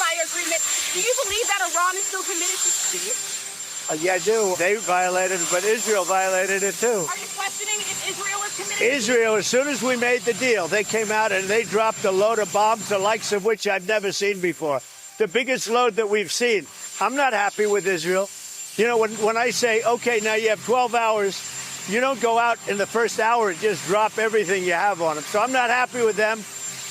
ceasefire agreement. Do you believe that Iran is still committed to peace? Yeah, I do. They violated it, but Israel violated it too. Are you questioning if Israel is committed? Israel, as soon as we made the deal, they came out and they dropped a load of bombs, the likes of which I've never seen before. The biggest load that we've seen. I'm not happy with Israel. You know, when I say, okay, now you have 12 hours, you don't go out in the first hour and just drop everything you have on them. So I'm not happy with them.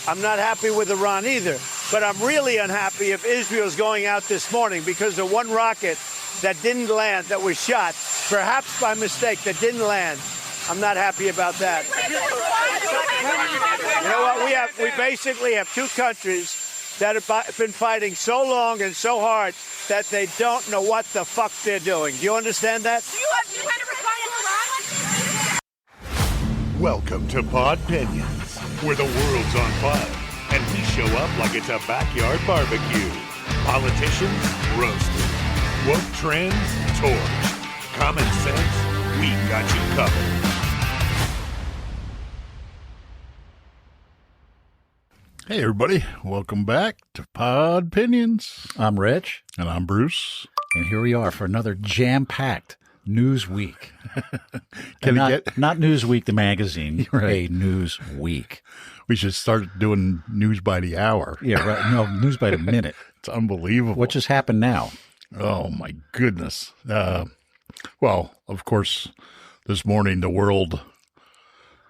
I'm not happy with Iran either. But I'm really unhappy if Israel's going out this morning because of one rocket that didn't land, that was shot, perhaps by mistake, that didn't land. I'm not happy about that. You know what? We basically have two countries that have been fighting so long and so hard that they don't know what the fuck they're doing. Do you understand that? Do you plan to respond to Iran? Welcome to Podpinions, where the world's on fire, and we show up like it's a backyard barbecue. Politicians roasted. Woke trends torched. Common sense, we got you covered. Hey everybody, welcome back to Podpinions. I'm Rich. And I'm Bruce. And here we are for another jam-packed News Week. Not Newsweek the magazine, right. A News Week. We should start doing news by the hour. Yeah, right. No, news by the minute. It's unbelievable. What just happened now? Oh my goodness. Well, of course, this morning the world,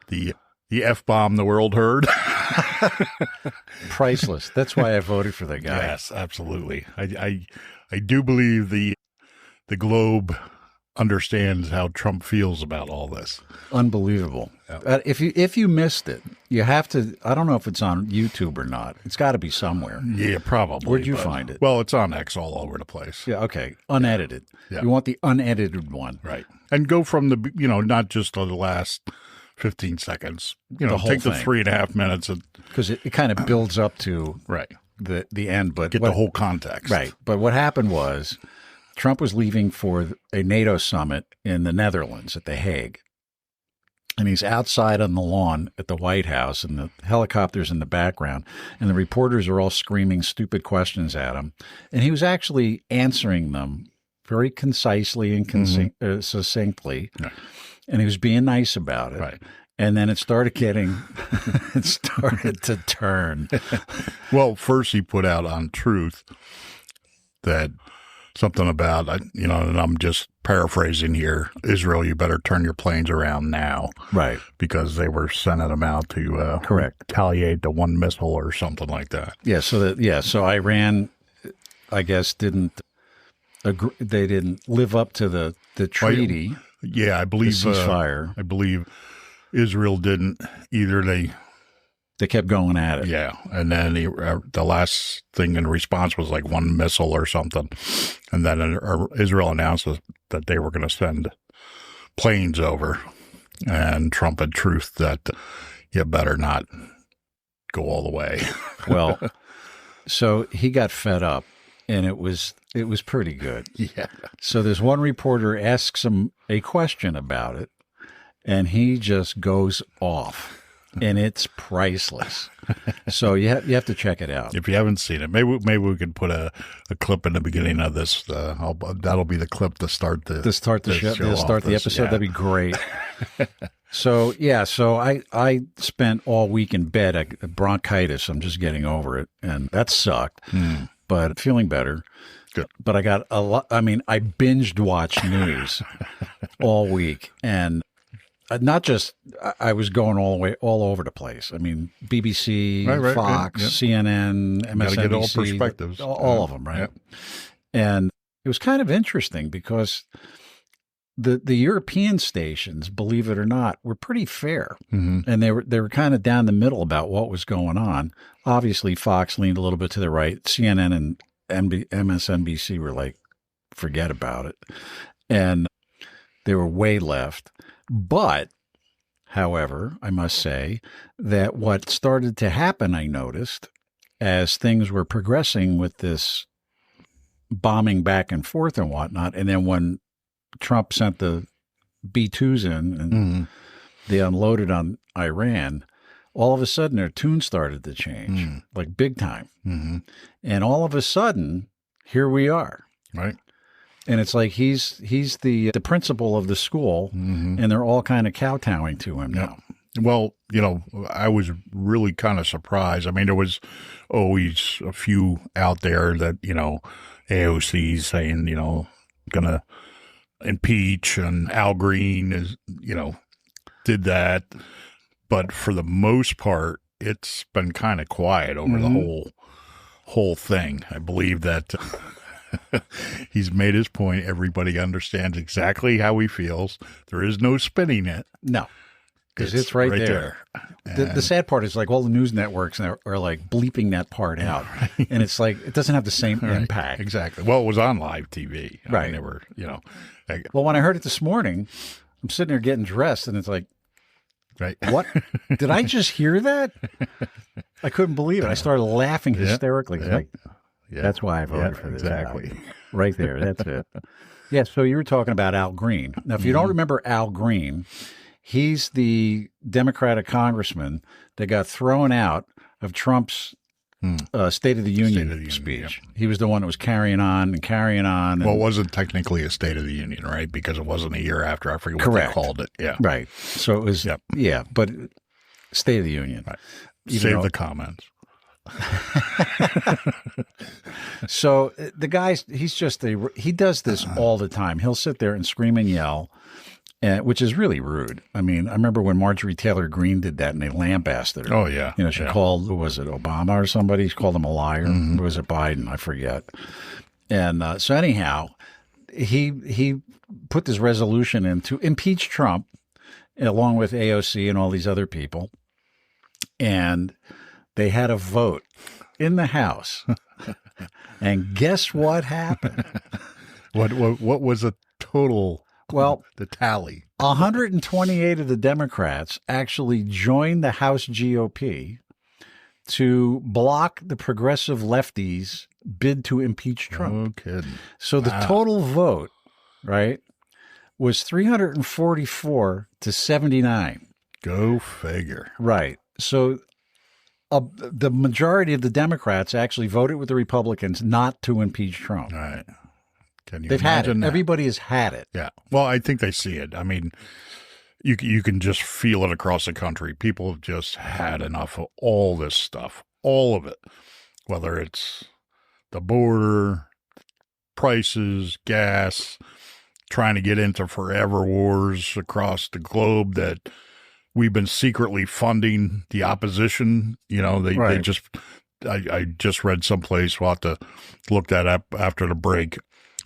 the F-bomb the world heard. Priceless. That's why I voted for that guy. Yes, absolutely. I do believe the globe understands how Trump feels about all this. Unbelievable. Yeah. If you missed it, you have to. I don't know if it's on YouTube or not. It's got to be somewhere. Yeah, probably. Where'd you find it? Well, it's on X all over the place. Yeah. Okay. Unedited. Yeah. You want the unedited one, right? And go from the not just the last 15 seconds. The whole take the thing. 3.5 minutes because it kind of builds up to right the end. But get the whole context. Right. But what happened was Trump was leaving for a NATO summit in the Netherlands at The Hague. And he's outside on the lawn at the White House, and the helicopter's in the background, and the reporters are all screaming stupid questions at him. And he was actually answering them very concisely and succinctly. Right. And he was being nice about it. Right. And then it started to turn. Well, first he put out on Truth that something about, and I'm just paraphrasing here, Israel, you better turn your planes around now. Right. Because they were sending them out to retaliate to one missile or something like that. Yeah. So Iran, I guess, didn't agree, they didn't live up to the treaty. Yeah, I believe the ceasefire. I believe Israel didn't either. They kept going at it. Yeah, and then the last thing in response was like one missile or something, and then Israel announced that they were going to send planes over, and Trump had truth that you better not go all the way. Well, so he got fed up, and it was pretty good. Yeah. So there's one reporter asks him a question about it, and he just goes off. And it's priceless. So you have to check it out. If you haven't seen it, maybe we could put a clip in the beginning of this. That'll be the clip to start the show. To start the episode. Yeah. That'd be great. So I spent all week in bed. I bronchitis. I'm just getting over it, and that sucked. But feeling better. Good. But I got a lot. I mean, I binged watched news all week, and. Not just, I was going all over the place. I mean, BBC, Fox, CNN, MSNBC. Got to get all perspectives. All of them, right? Yep. And it was kind of interesting because the European stations, believe it or not, were pretty fair. Mm-hmm. And they were kind of down the middle about what was going on. Obviously, Fox leaned a little bit to the right. CNN and MSNBC were like, forget about it. And they were way left. But, however, I must say that what started to happen, I noticed, as things were progressing with this bombing back and forth and whatnot, and then when Trump sent the B-2s in and they unloaded on Iran, all of a sudden their tune started to change, like big time. Mm-hmm. And all of a sudden, here we are. Right. And it's like he's the principal of the school, and they're all kind of kowtowing to him now. Well, I was really kind of surprised. I mean, there was always a few out there that, AOC saying, going to impeach, and Al Green is, did that. But for the most part, it's been kind of quiet over the whole thing. I believe that he's made his point. Everybody understands exactly how he feels. There is no spinning it. No. Because it's right there. The sad part is like all the news networks are like bleeping that part out. And it's like, it doesn't have the same impact. Exactly. Well, it was on live TV. I mean, they were, Well, when I heard it this morning, I'm sitting there getting dressed and it's like, what? Did I just hear that? I couldn't believe it. I started laughing hysterically. Like, that's why I voted for this. Exactly. Guy. Right there. That's it. Yeah. So you were talking about Al Green. Now, if you don't remember Al Green, he's the Democratic congressman that got thrown out of Trump's State of the Union speech. Yep. He was the one that was carrying on. Well, it wasn't technically a State of the Union, right? Because it wasn't a year after. I forget what they called it. Yeah. Right. So it was, but State of the Union. Right. Save the comments. So the guy, he does this all the time. He'll sit there and scream and yell. Which is really rude. I mean, I remember when Marjorie Taylor Greene did that and they lambasted her. Oh, yeah. She called, who was it, Obama or somebody? She called him a liar. Or was it Biden? I forget. And so anyhow, he put this resolution in to impeach Trump along with AOC and all these other people. And they had a vote in the House. And guess what happened? What was the total... Well, the tally. 128 of the Democrats actually joined the House GOP to block the progressive lefties' bid to impeach Trump. No kidding. So the total vote, right, was 344 to 79. Go figure. Right. So the majority of the Democrats actually voted with the Republicans not to impeach Trump. Right. They've had it. That? Everybody has had it. Yeah. Well, I think they see it. I mean, you can just feel it across the country. People have just had enough of all this stuff, all of it, whether it's the border, prices, gas, trying to get into forever wars across the globe that we've been secretly funding the opposition. They just, I just read someplace, we'll have to look that up after the break,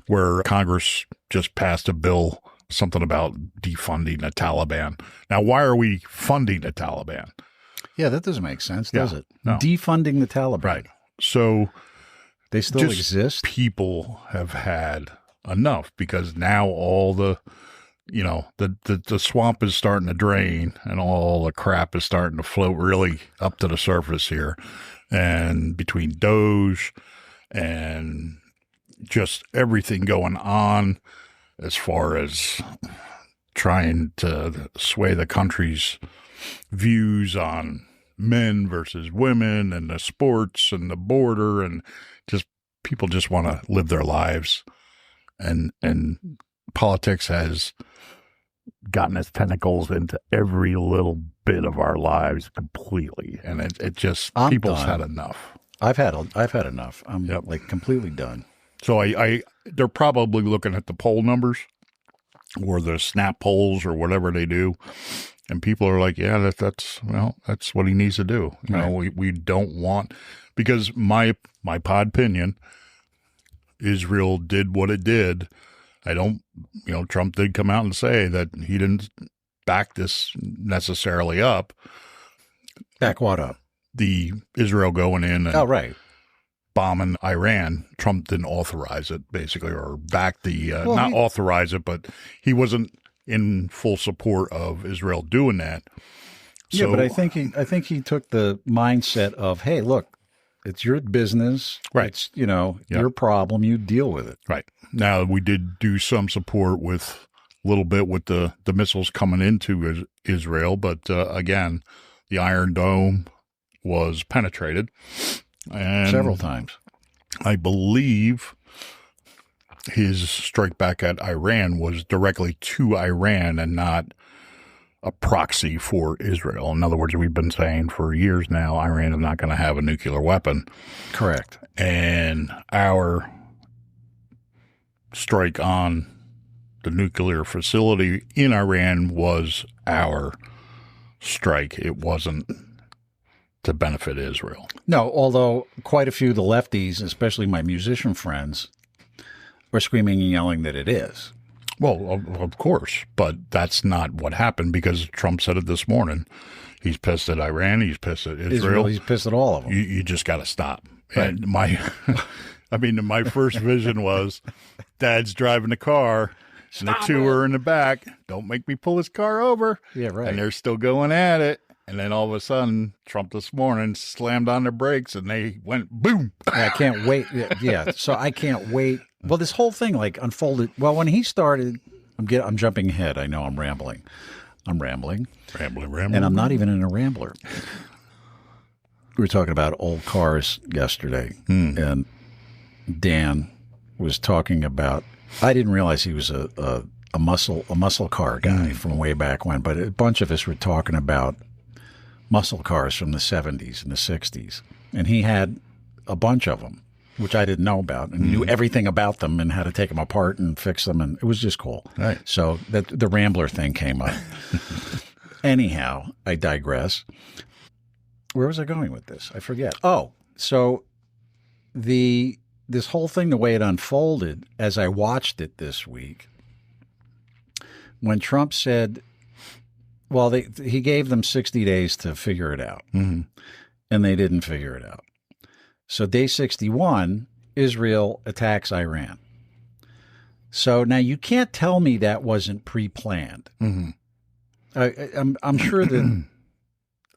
where Congress just passed a bill, something about defunding the Taliban. Now, why are we funding the Taliban? Yeah, that doesn't make sense, does it? No. Defunding the Taliban. Right. So they still exist? People have had enough because now all the swamp is starting to drain and all the crap is starting to float really up to the surface here. And between Doge and just everything going on as far as trying to sway the country's views on men versus women and the sports and the border, and just people just want to live their lives, and politics has gotten its tentacles into every little bit of our lives completely, and it just people's had enough. I've had enough. I'm like completely done. So they're probably looking at the poll numbers or the snap polls or whatever they do. And people are like, yeah, that's what he needs to do. We don't want, because my Podpinion, Israel did what it did. Trump did come out and say that he didn't back this necessarily up. Back what up? The Israel going in and bombing Iran. Trump didn't authorize it, basically, or back the authorize it, but he wasn't in full support of Israel doing that. So, yeah, but I think he took the mindset of, hey, look, it's your business. Right. It's your problem. You deal with it. Right. Now, we did do some support with a little bit with the missiles coming into Israel, but again, the Iron Dome was penetrated. And several times. I believe his strike back at Iran was directly to Iran and not a proxy for Israel. In other words, we've been saying for years now, Iran is not going to have a nuclear weapon. Correct. And our strike on the nuclear facility in Iran was our strike. It wasn't to benefit Israel. No, although quite a few of the lefties, especially my musician friends, were screaming and yelling that it is. Well, of course, but that's not what happened because Trump said it this morning. He's pissed at Iran. He's pissed at Israel. He's pissed at all of them. You just got to stop. Right. And my first vision was Dad's driving the car and the two are in the back. Don't make me pull his car over. Yeah, right. And they're still going at it. And then all of a sudden, Trump this morning slammed on their brakes and they went boom. I can't wait. Yeah. So I can't wait. Well, this whole thing like unfolded. Well, when he started, I'm jumping ahead. I know I'm rambling. Rambling. And I'm not even in a rambler. We were talking about old cars yesterday, and Dan was talking about. I didn't realize he was a muscle car guy from way back when, but a bunch of us were talking about muscle cars from the 70s and the 60s, and he had a bunch of them, which I didn't know about, and knew everything about them and how to take them apart and fix them, and it was just cool. Right. So the Rambler thing came up. Anyhow, I digress. Where was I going with this? I forget. Oh, so this whole thing, the way it unfolded, as I watched it this week, when Trump said, well, he gave them 60 days to figure it out, and they didn't figure it out. So day 61, Israel attacks Iran. So now you can't tell me that wasn't pre-planned. I'm sure that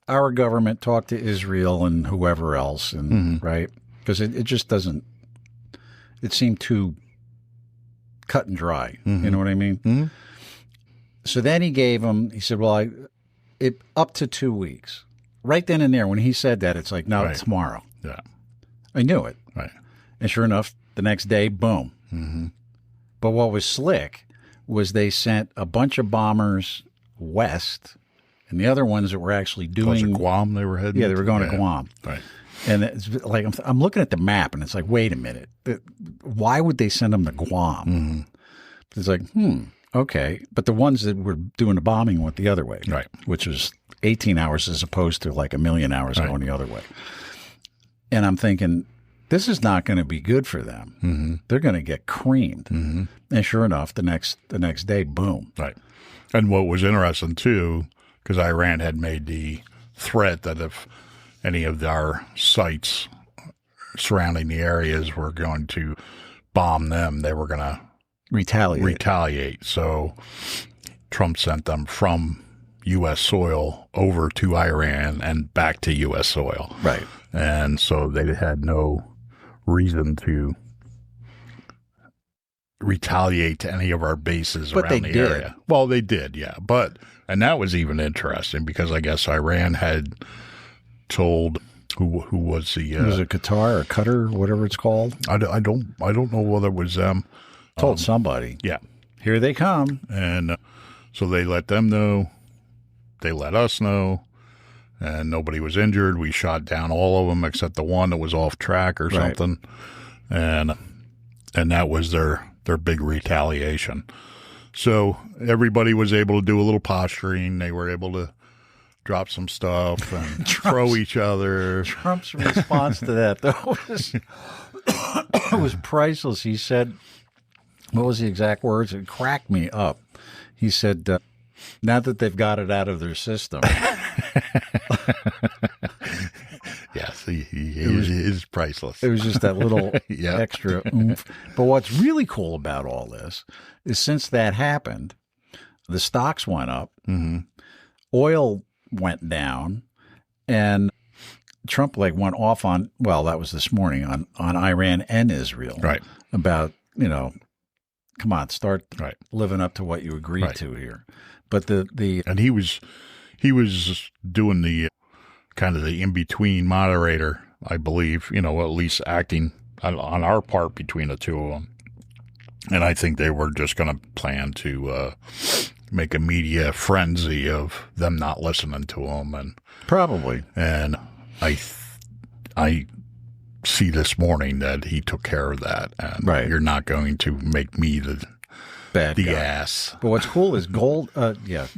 our government talked to Israel and whoever else, and right? Because it just doesn't. It seemed too cut and dry. You know what I mean? So then he said, well, up to 2 weeks. Right then and there, when he said that, it's like, no, Right. it's tomorrow. Yeah. I knew it. Right. And sure enough, the next day, boom. But what was slick was they sent a bunch of bombers west, and the other ones that were actually Was doing it Guam they were heading? Yeah, they were going to Guam. Right. And it's like I'm looking at the map, and it's like, wait a minute, why would they send them to Guam? It's like, okay. But the ones that were doing the bombing went the other way, Right. Which was 18 hours as opposed to like a million hours Right. going the other way. And I'm thinking, this is not going to be good for them. They're going to get creamed. And sure enough, the next day, boom. Right. And what was interesting, too, because Iran had made the threat that if any of our sites surrounding the areas were going to bomb them, they were going to retaliate. So Trump sent them from U.S. soil over to Iran and back to U.S. soil. Right. And so they had no reason to retaliate to any of our bases But around they the did. area. Well, they did, yeah. And that was even interesting because I guess Iran had told who was the Was it Qatar or Qatar, whatever it's called? I don't know whether it was them. Told somebody. Yeah. Here they come. And so they let them know. They let us know. And nobody was injured. We shot down all of them except the one that was off track or Right. something. And that was their big retaliation. So everybody was able to do a little posturing. They were able to drop some stuff and throw each other. Trump's response to that, though, was priceless. He said, what was the exact words? It cracked me up. He said, now that they've got it out of their system. Yes, he is priceless. It was just that little Yeah. extra oomph. But what's really cool about all this is since that happened, the stocks went up, oil went down, and Trump went off on, well, that was this morning, on Iran and Israel. Right. About, come on, start Right. living up to what you agreed Right. to here. But the And he was doing the kind of the in-between moderator, I believe, at least acting on our part between the two of them. And I think they were just going to plan to make a media frenzy of them not listening to them. And Probably. And I see this morning that he took care of that. And Right. You're not going to make me the Bad guy. ass. But what's cool is gold.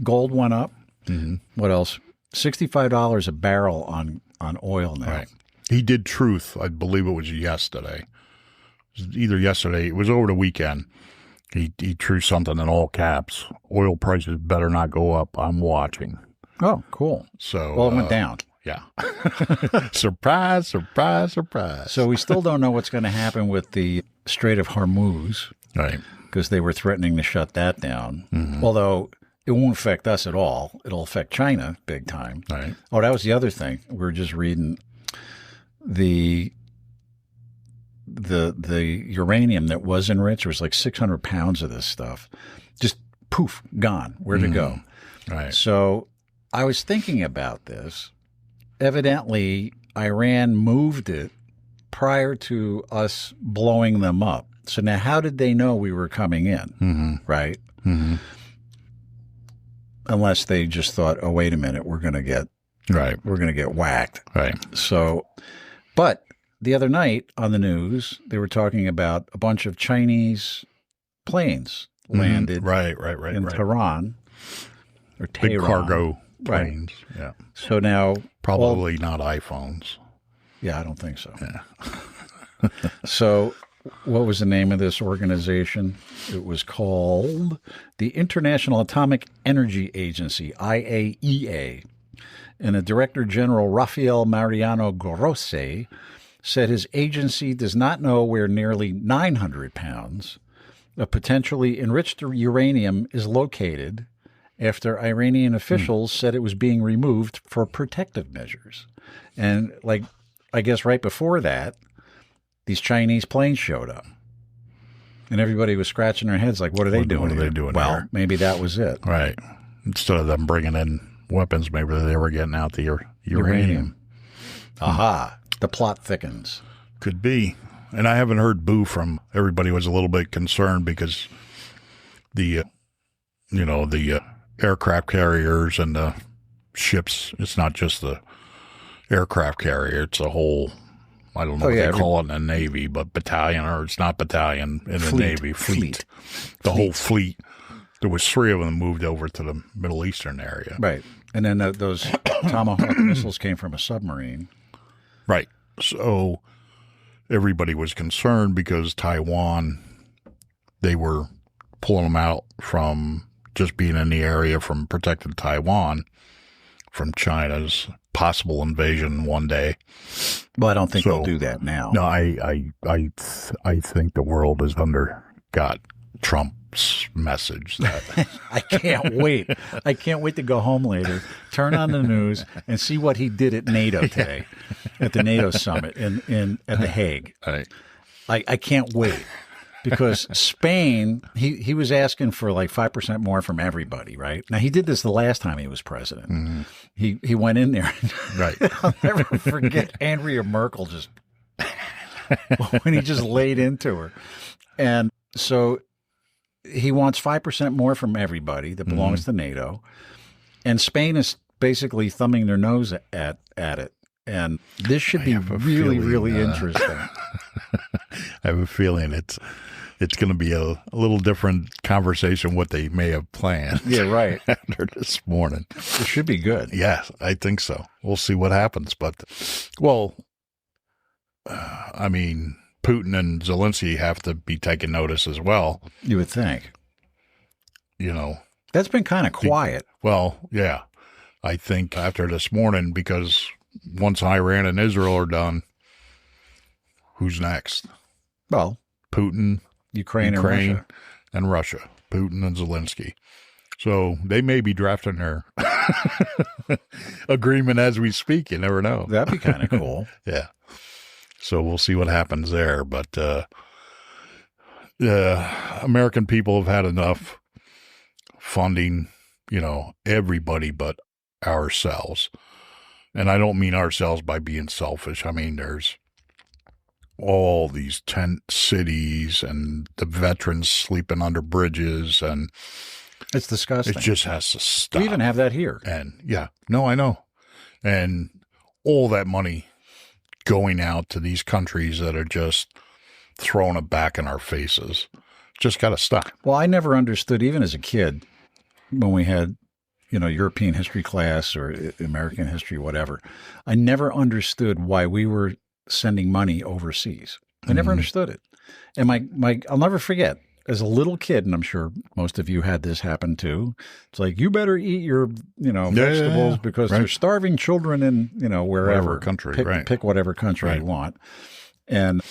Gold went up. Mm-hmm. What else? $65 a barrel on oil now. Right. He did truth. I believe it was yesterday. It was either yesterday. It was over the weekend. He threw something in all caps. Oil prices better not go up. I'm watching. Oh, cool. So Well, it went down. Yeah. Surprise, surprise, surprise. So we still don't know what's going to happen with the Strait of Hormuz Right. because they were threatening to shut that down. Mm-hmm. Although it won't affect us at all. It'll affect China big time. Right. Oh, that was the other thing. We were just reading the uranium that was enriched. There was like 600 pounds of this stuff. Just poof, gone. Where'd it go? Right. So I was thinking about this. Evidently, Iran moved it prior to us blowing them up. So now how did they know we were coming in? Mm-hmm. Right? Mm-hmm. Unless they just thought, oh, wait a minute, we're going to get whacked. Right. So, but the other night on the news, they were talking about a bunch of Chinese planes landed Right. in Tehran. Or Big Tehran. cargo Right. planes. Yeah. So now, Probably not iPhones. yeah, I don't think so. Yeah. So what was the name of this organization? It was called the International Atomic Energy Agency, IAEA. And the Director General, Rafael Mariano Grossi, said his agency does not know where nearly 900 pounds of potentially enriched uranium is located after Iranian officials said it was being removed for protective measures. And I guess right before that, these Chinese planes showed up. And everybody was scratching their heads like, what are they doing? What are they here? doing Well, here? maybe that was it. Right. Instead of them bringing in weapons, maybe they were getting out the uranium. Aha. The plot thickens. Could be. And I haven't heard boo from everybody was a little bit concerned because the aircraft carriers and the ships, it's not just the aircraft carrier, it's a whole, I don't know what they call it in the Navy, but battalion, or it's not battalion in the Navy, fleet. The whole fleet. There was 3 of them moved over to the Middle Eastern area. Right. And then those Tomahawk missiles came from a submarine. Right. So everybody was concerned because Taiwan, they were pulling them out from just being in the area from protecting Taiwan from China's possible invasion one day. Well, I don't think they'll do that now. No, I think the world has got Trump's message. That I can't wait. I can't wait to go home later, turn on the news, and see what he did at NATO today, at the NATO summit at The Hague. Right. I can't wait. Because Spain, he was asking for like 5% more from everybody, right? Now, he did this the last time he was president. Mm-hmm. He went in there. Right. I'll never forget Andrea Merkel when he just laid into her. And so he wants 5% more from everybody that belongs to NATO. And Spain is basically thumbing their nose at it. And this should be really interesting. I have a feeling it's going to be a little different conversation what they may have planned. Yeah, right. After this morning. It should be good. Yes, I think so. We'll see what happens. But, well, I mean, Putin and Zelensky have to be taking notice as well. You would think. That's been kind of quiet. Well, yeah. I think after this morning, because once Iran and Israel are done, who's next? Well, Putin, Ukraine and Russia. Putin and Zelensky. So they may be drafting their agreement as we speak. You never know. That'd be kind of cool. Yeah. So we'll see what happens there. But American people have had enough funding, everybody but ourselves. And I don't mean ourselves by being selfish. I mean, there's all these tent cities and the veterans sleeping under bridges, and It's disgusting. it just has to stop. We even have that here. And yeah, no, I know. And all that money going out to these countries that are just throwing it back in our faces. Just got to stop. Well, I never understood, even as a kid, when we had, European history class or American history, whatever, I never understood why we were sending money overseas. I never understood it. And I'll never forget, as a little kid, and I'm sure most of you had this happen too, it's like, you better eat your, vegetables because right. there's starving children in, wherever country, pick whatever country you want. And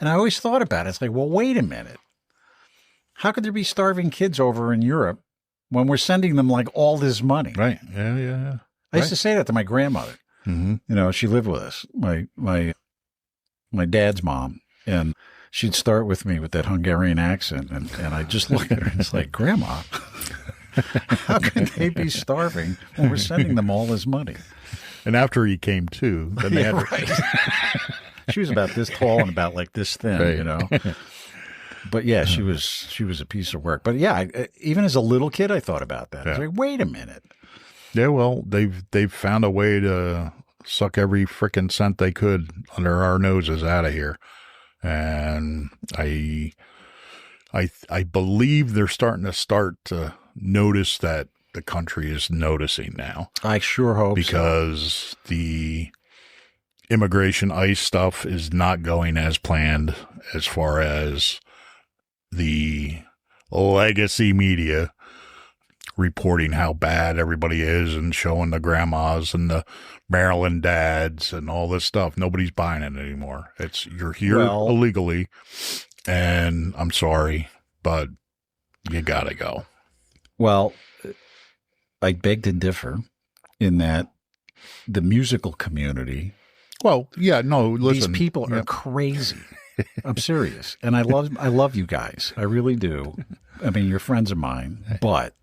I always thought about it. It's like, well, wait a minute. How could there be starving kids over in Europe when we're sending them like all this money? Right. Yeah. I used to say that to my grandmother. Mm-hmm. She lived with us, my dad's mom, and she'd start with me with that Hungarian accent, and I just look at her and it's like, Grandma, how could they be starving when we're sending them all this money? And after he came to, then they had right. She was about this tall and about like this thin, right. But yeah, she was a piece of work. But yeah, even as a little kid, I thought about that. I was like, wait a minute. Yeah, well, they've found a way to suck every frickin' cent they could under our noses out of here, and I believe they're starting to notice that the country is noticing now. I sure hope because the immigration ICE stuff is not going as planned as far as the legacy media reporting how bad everybody is and showing the grandmas and the Maryland dads and all this stuff. Nobody's buying it anymore. You're here illegally, and I'm sorry, but you gotta go. Well, I beg to differ in that the musical community. Well, yeah, no, listen. These people are crazy. I'm serious. And I love you guys. I really do. I mean, you're friends of mine, but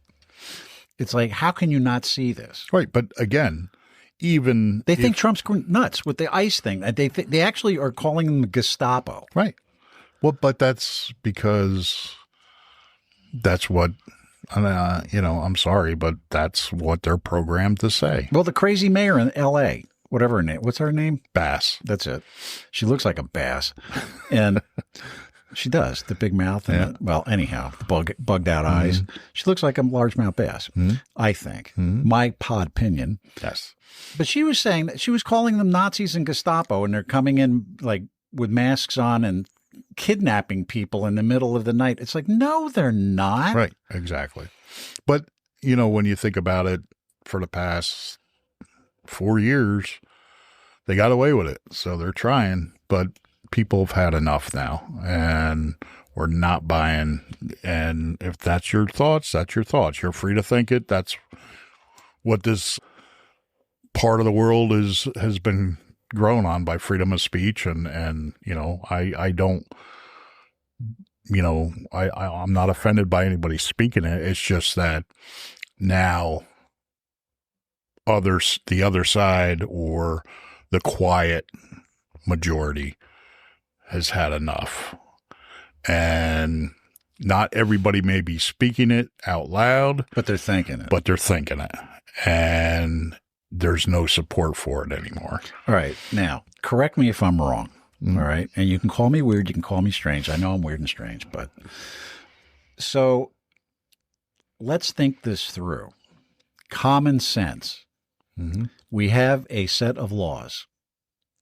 it's like, how can you not see this? Right. But again, even they think Trump's nuts with the ICE thing. They actually are calling them the Gestapo. Right. Well, but that's because that's what, I'm sorry, but that's what they're programmed to say. Well, the crazy mayor in L.A., whatever her name. What's her name? Bass. That's it. She looks like a bass. And she does. The big mouth. And anyhow, the bugged out eyes. She looks like a largemouth bass, I think. My Podpinion. Yes. But she was saying that she was calling them Nazis and Gestapo, and they're coming in like with masks on and kidnapping people in the middle of the night. It's like, no, they're not. Right. Exactly. But, when you think about it, for the past 4 years, they got away with it. So they're trying, but people have had enough now, and we're not buying. And if that's your thoughts, that's your thoughts. You're free to think it. That's what this part of the world has been grown on by freedom of speech. And I don't, I'm not offended by anybody speaking it. It's just that now the other side, or the quiet majority, has had enough. And not everybody may be speaking it out loud, but they're thinking it. And there's no support for it anymore. All right. Now, correct me if I'm wrong. All right. And you can call me weird. You can call me strange. I know I'm weird and strange, but so let's think this through. Common sense. We have a set of laws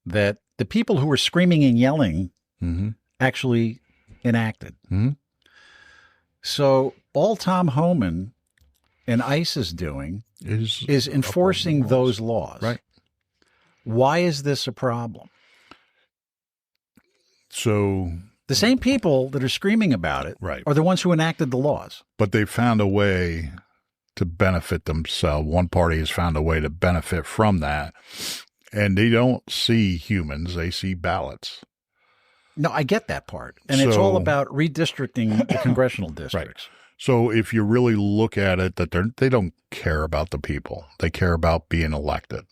that the people who were screaming and yelling actually enacted. So all Tom Homan and ICE is doing is enforcing those laws. Right. Why is this a problem? So the same people that are screaming about it are the ones who enacted the laws. But they found a way to benefit themselves. One party has found a way to benefit from that. And they don't see humans, they see ballots. No, I get that part. And it's all about redistricting the congressional districts. Right. So if you really look at it, that they don't care about the people. They care about being elected.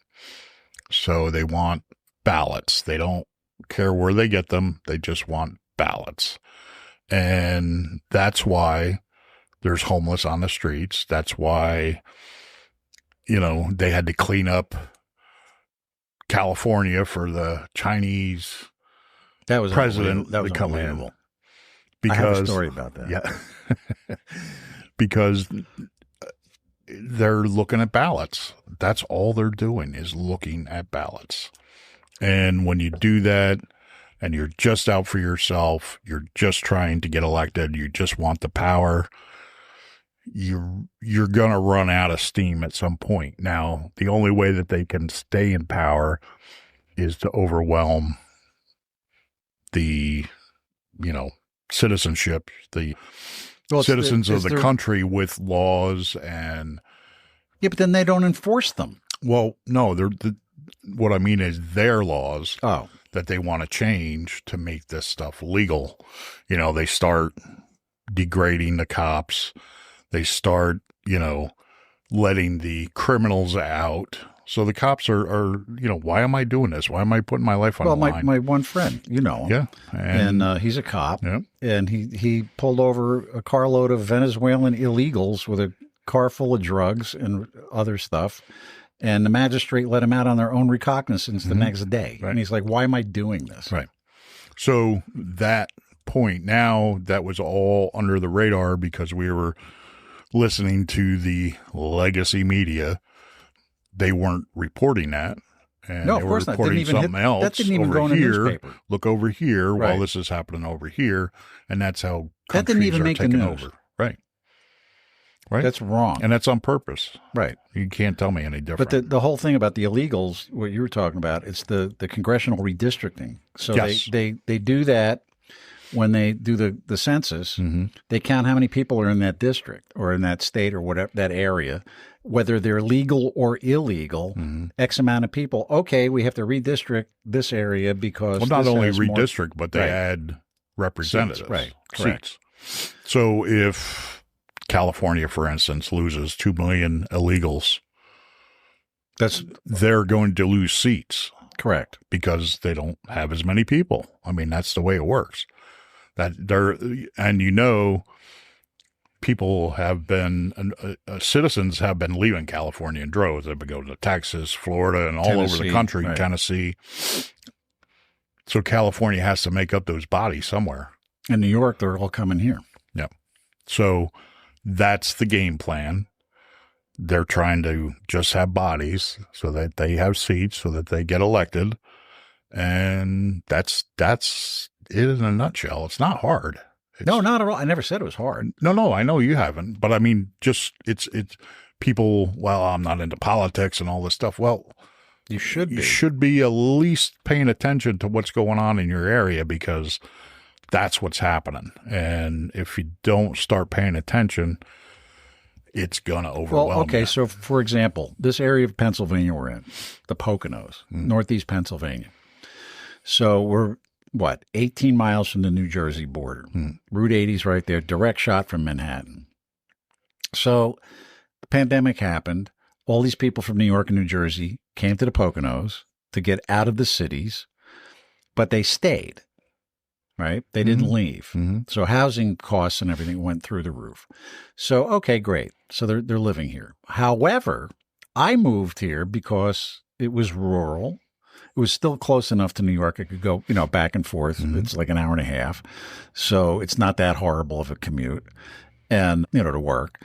So they want ballots. They don't care where they get them. They just want ballots. And that's why there's homeless on the streets. That's why, they had to clean up California for the Chinese That was president that was to come in. unbelievable. Because, I have a story about that. Yeah. Because they're looking at ballots. That's all they're doing is looking at ballots. And when you do that and you're just out for yourself, you're just trying to get elected, you just want the power, you're going to run out of steam at some point. Now, the only way that they can stay in power is to overwhelm the, citizenship, the citizens of the country with laws and... Yeah, but then they don't enforce them. Well, no, what I mean is their laws that they want to change to make this stuff legal. They start degrading the cops. They start, letting the criminals out. So the cops are why am I doing this? Why am I putting my life on the line? My one friend, him. Yeah. And he's a cop. Yeah. And he pulled over a carload of Venezuelan illegals with a car full of drugs and other stuff. And the magistrate let him out on their own recognizance the next day. Right. And he's like, why am I doing this? Right. So that point now, that was all under the radar because we were listening to the legacy media. They weren't reporting that. And no, they of were course not. reporting something else. That didn't even over go in a here. newspaper. Look over here Right. while this is happening over here. And that's how that didn't countries even are make the taking news. over. Right. Right. That's wrong. And that's on purpose. Right. You can't tell me any different. But the whole thing about the illegals, what you were talking about, it's the congressional redistricting. So Yes. they do that when they do the census. Mm-hmm. They count how many people are in that district or in that state or whatever, that area, whether they're legal or illegal, Mm-hmm. X amount of people. Okay, we have to redistrict this area because Well, not this only has more- redistrict, but they Right. add representatives. Seats, right. Correct. Seats. So if California, for instance, loses 2 million illegals, they're going to lose seats correct. because they don't have as many people. I mean, that's the way it works. People have been, citizens have been leaving California in droves. They've been going to Texas, Florida, and all over Tennessee, the country, right. Tennessee. So California has to make up those bodies somewhere. In New York, they're all coming here. Yeah. So that's the game plan. They're trying to just have bodies so that they have seats, so that they get elected. And that's it in a nutshell. It's not hard. No, not at all. I never said it was hard. No, I know you haven't. But I mean, just it's people, well, I'm not into politics and all this stuff. Well, You should be. you should be at least paying attention to what's going on in your area because that's what's happening. And if you don't start paying attention, it's going to overwhelm Well, okay. you. So, for example, this area of Pennsylvania we're in, the Poconos, northeast Pennsylvania. So we're, 18 miles from the New Jersey border. Route 80's right there, direct shot from Manhattan. So the pandemic happened. All these people from New York and New Jersey came to the Poconos to get out of the cities, but they stayed, right? They didn't leave. Mm-hmm. So housing costs and everything went through the roof. So, okay, great. So they're living here. However, I moved here because it was rural. It was still close enough to New York. I could go, back and forth. It's like an hour and a half. So it's not that horrible of a commute and, to work.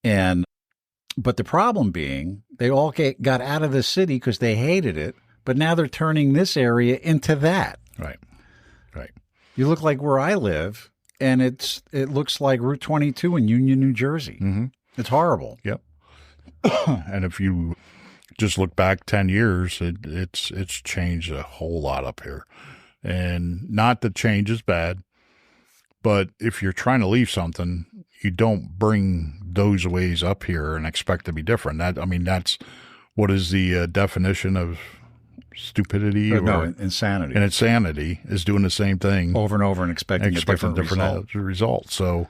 But the problem being they all got out of the city because they hated it. But now they're turning this area into that. Right. You look like where I live, and it looks like Route 22 in Union, New Jersey. Mm-hmm. It's horrible. Yep. And if you just look back 10 years, it's changed a whole lot up here. And not that change is bad, but if you're trying to leave something, you don't bring those ways up here and expect to be different. That's what is the definition of stupidity or insanity. And insanity is doing the same thing Over and over and expecting a different result. So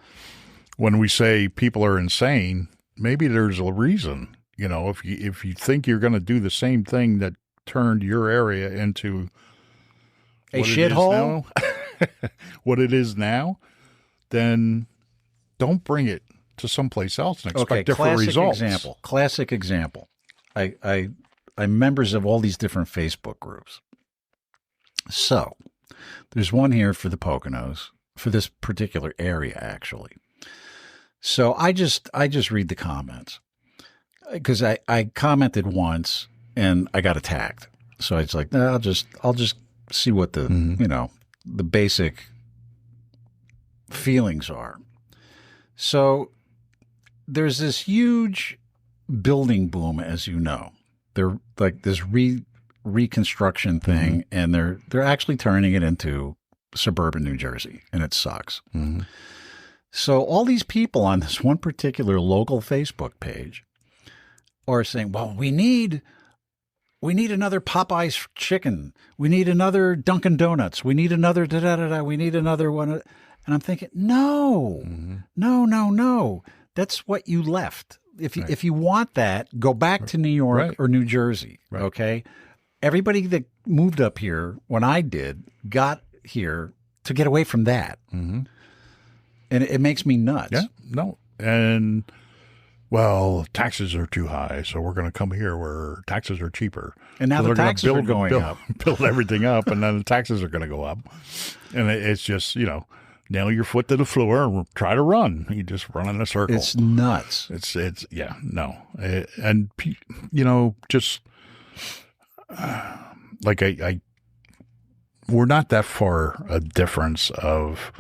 when we say people are insane, maybe there's a reason. If you think you're going to do the same thing that turned your area into A shithole? What it is now, then don't bring it to someplace else and expect different results. Classic example. I'm members of all these different Facebook groups. So there's one here for the Poconos, for this particular area, actually. So I just read the comments because I commented once and I got attacked. So it's like, no, I'll just see what the the basic feelings are. So there's this huge building boom, as you know. They're like this reconstruction thing, and they're actually turning it into suburban New Jersey, and it sucks. Mm-hmm. So all these people on this one particular local Facebook page are saying, well, we need another Popeye's chicken. We need another Dunkin' Donuts. We need another da-da-da-da. We need another one. And I'm thinking, no. That's what you left. If you want that, go back to New York or New Jersey, okay? Everybody that moved up here when I did got here to get away from that. Mm-hmm. And it makes me nuts. Yeah, no. And, well, taxes are too high, so we're going to come here where taxes are cheaper. And now the taxes are going up. Build everything up, and then the taxes are going to go up. And it's just, nail your foot to the floor and try to run. You just run in a circle. It's nuts. It's yeah, no. And, just like we're not that far a difference of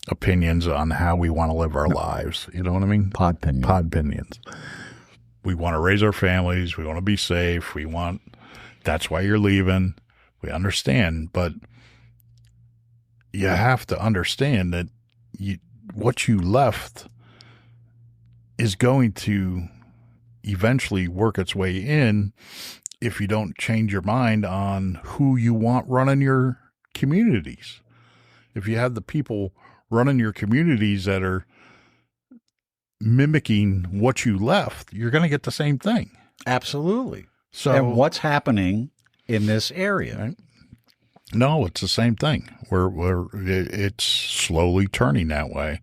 opinions on how we want to live our lives. You know what I mean? Podpinions. We want to raise our families. We want to be safe. That's why you're leaving. We understand, but you have to understand that what you left is going to eventually work its way in if you don't change your mind on who you want running your communities. If you have the people running your communities that are mimicking what you left, you're going to get the same thing. Absolutely. So, and what's happening in this area? Right? No, it's the same thing. It's slowly turning that way.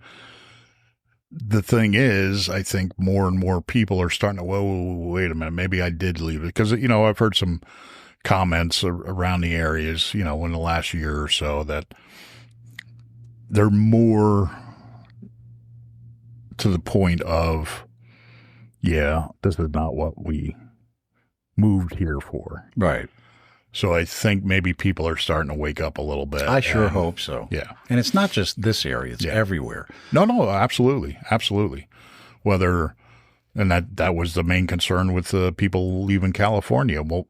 The thing is, I think more and more people are starting to, wait a minute, maybe I did leave it. Because, I've heard some comments around the areas, in the last year or so that they're more to the point of, this is not what we moved here for. Right. So I think maybe people are starting to wake up a little bit. I sure hope so. Yeah. And it's not just this area. It's everywhere. No, absolutely. Absolutely. And that was the main concern with the people leaving California. Well,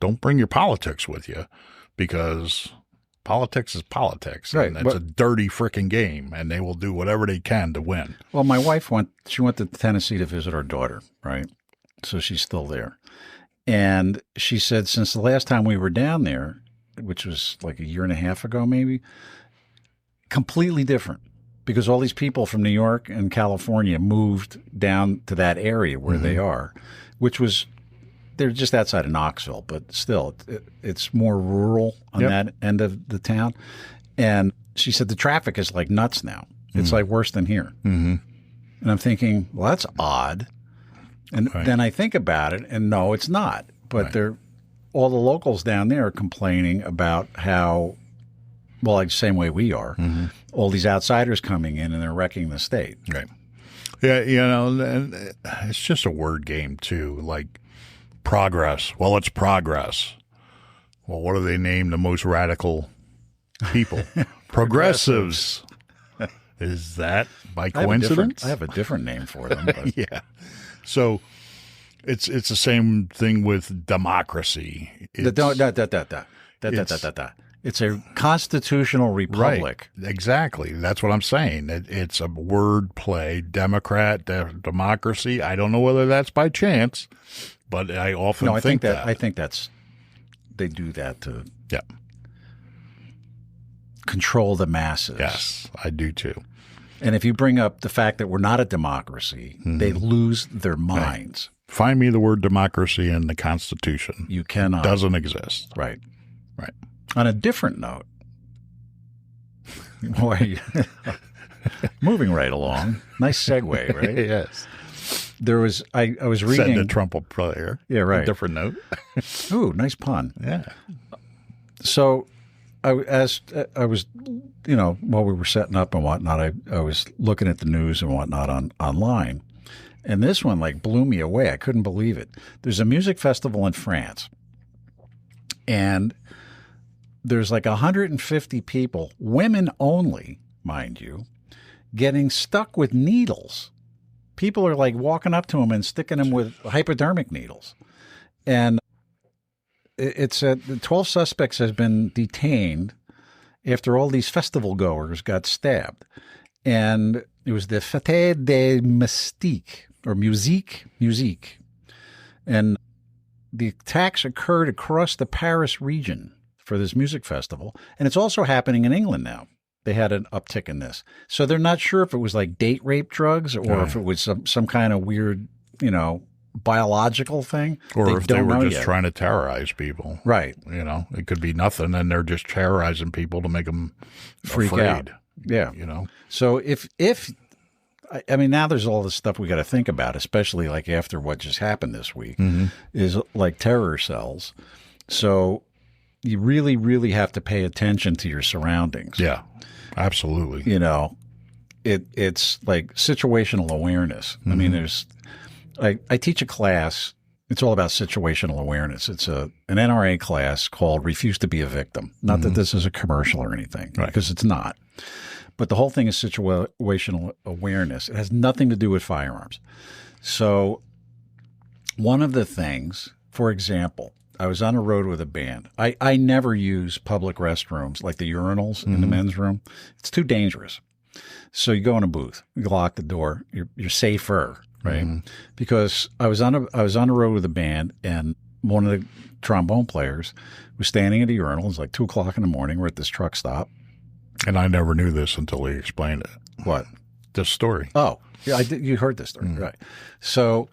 don't bring your politics with you because politics is politics. Right. And it's a dirty freaking game, and they will do whatever they can to win. Well, my wife went to Tennessee to visit our daughter, right? So she's still there. And she said since the last time we were down there, which was like a year and a half ago maybe, completely different because all these people from New York and California moved down to that area where they are, which was they're just outside of Knoxville, but still it's more rural on that end of the town. And she said the traffic is like nuts now. It's like worse than here. Mm-hmm. And I'm thinking, well, that's odd. And then I think about it, and no, it's not. But all the locals down there are complaining about how, well, like the same way we are, all these outsiders coming in and they're wrecking the state. Right. Yeah, and it's just a word game, too. Like progress. Well, it's progress. Well, what do they name the most radical people? Progressives. Is that by coincidence? I have a different name for them. But. Yeah. So it's the same thing with democracy. It's a constitutional republic. Right. Exactly. That's what I'm saying. It's a word play. Democrat, democracy. I don't know whether that's by chance, but I often think that. I think they do that to control the masses. Yes, I do too. And if you bring up the fact that we're not a democracy, they lose their minds. Find me the word democracy in the Constitution. You cannot. Doesn't exist. Right. Right. On a different note, boy, moving right along. Nice segue, right? Yes. There was I was reading Setting the Trump up player. Yeah, right. Different note. Ooh, nice pun. Yeah. So, I was, while we were setting up and whatnot, I was looking at the news and whatnot online, and this one like blew me away. I couldn't believe it. There's a music festival in France, and there's like 150 people, women only, mind you, getting stuck with needles. People are like walking up to them and sticking them with hypodermic needles. And it said the 12 suspects has been detained after all these festival goers got stabbed. And it was the Fête de Mystique, or Musique. And the attacks occurred across the Paris region for this music festival. And it's also happening in England now. They had an uptick in this. So they're not sure if it was like date rape drugs or if it was some kind of weird, biological thing. Or if they were just trying to terrorize people. Right. It could be nothing, and they're just terrorizing people to make them freak afraid, out. Yeah. So if now there's all this stuff we got to think about, especially like after what just happened this week, is like terror cells. So you really, really have to pay attention to your surroundings. Yeah, absolutely. It's like situational awareness. I mean, I teach a class. It's all about situational awareness. It's an NRA class called Refuse to be a Victim. Not that this is a commercial or anything, because it's not. But the whole thing is situational awareness. It has nothing to do with firearms. So one of the things, for example, I was on a road with a band. I never use public restrooms like the urinals in the men's room. It's too dangerous. So you go in a booth, you lock the door, you're safer, right? Because I was on a road with a band, and one of the trombone players was standing at a urinal. It was like 2:00 in the morning. We're at this truck stop. And I never knew this until he explained it. What? This story. Oh, yeah, you heard this story, right? So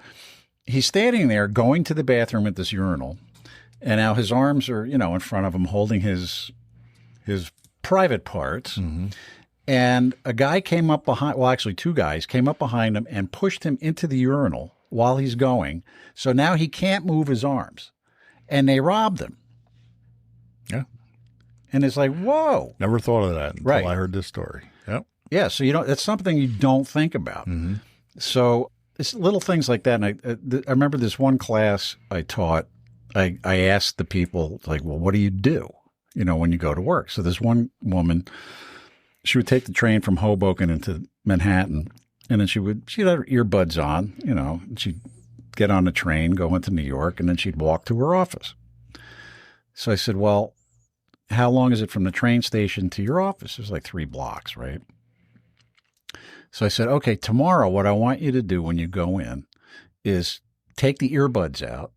he's standing there going to the bathroom at this urinal. And now his arms are, in front of him holding his private parts. And a guy came up behind, well, actually 2 guys came up behind him and pushed him into the urinal while he's going. So now he can't move his arms. And they robbed him. Yeah. And it's like, whoa. Never thought of that until I heard this story. Yep. Yeah. So, that's something you don't think about. So it's little things like that. And I remember this one class I taught. I asked the people, like, well, what do you do, when you go to work? So this one woman, she would take the train from Hoboken into Manhattan, and then she'd have her earbuds on, and she'd get on the train, go into New York, and then she'd walk to her office. So I said, well, how long is it from the train station to your office? It was like 3 blocks, right? So I said, okay, tomorrow what I want you to do when you go in is take the earbuds out.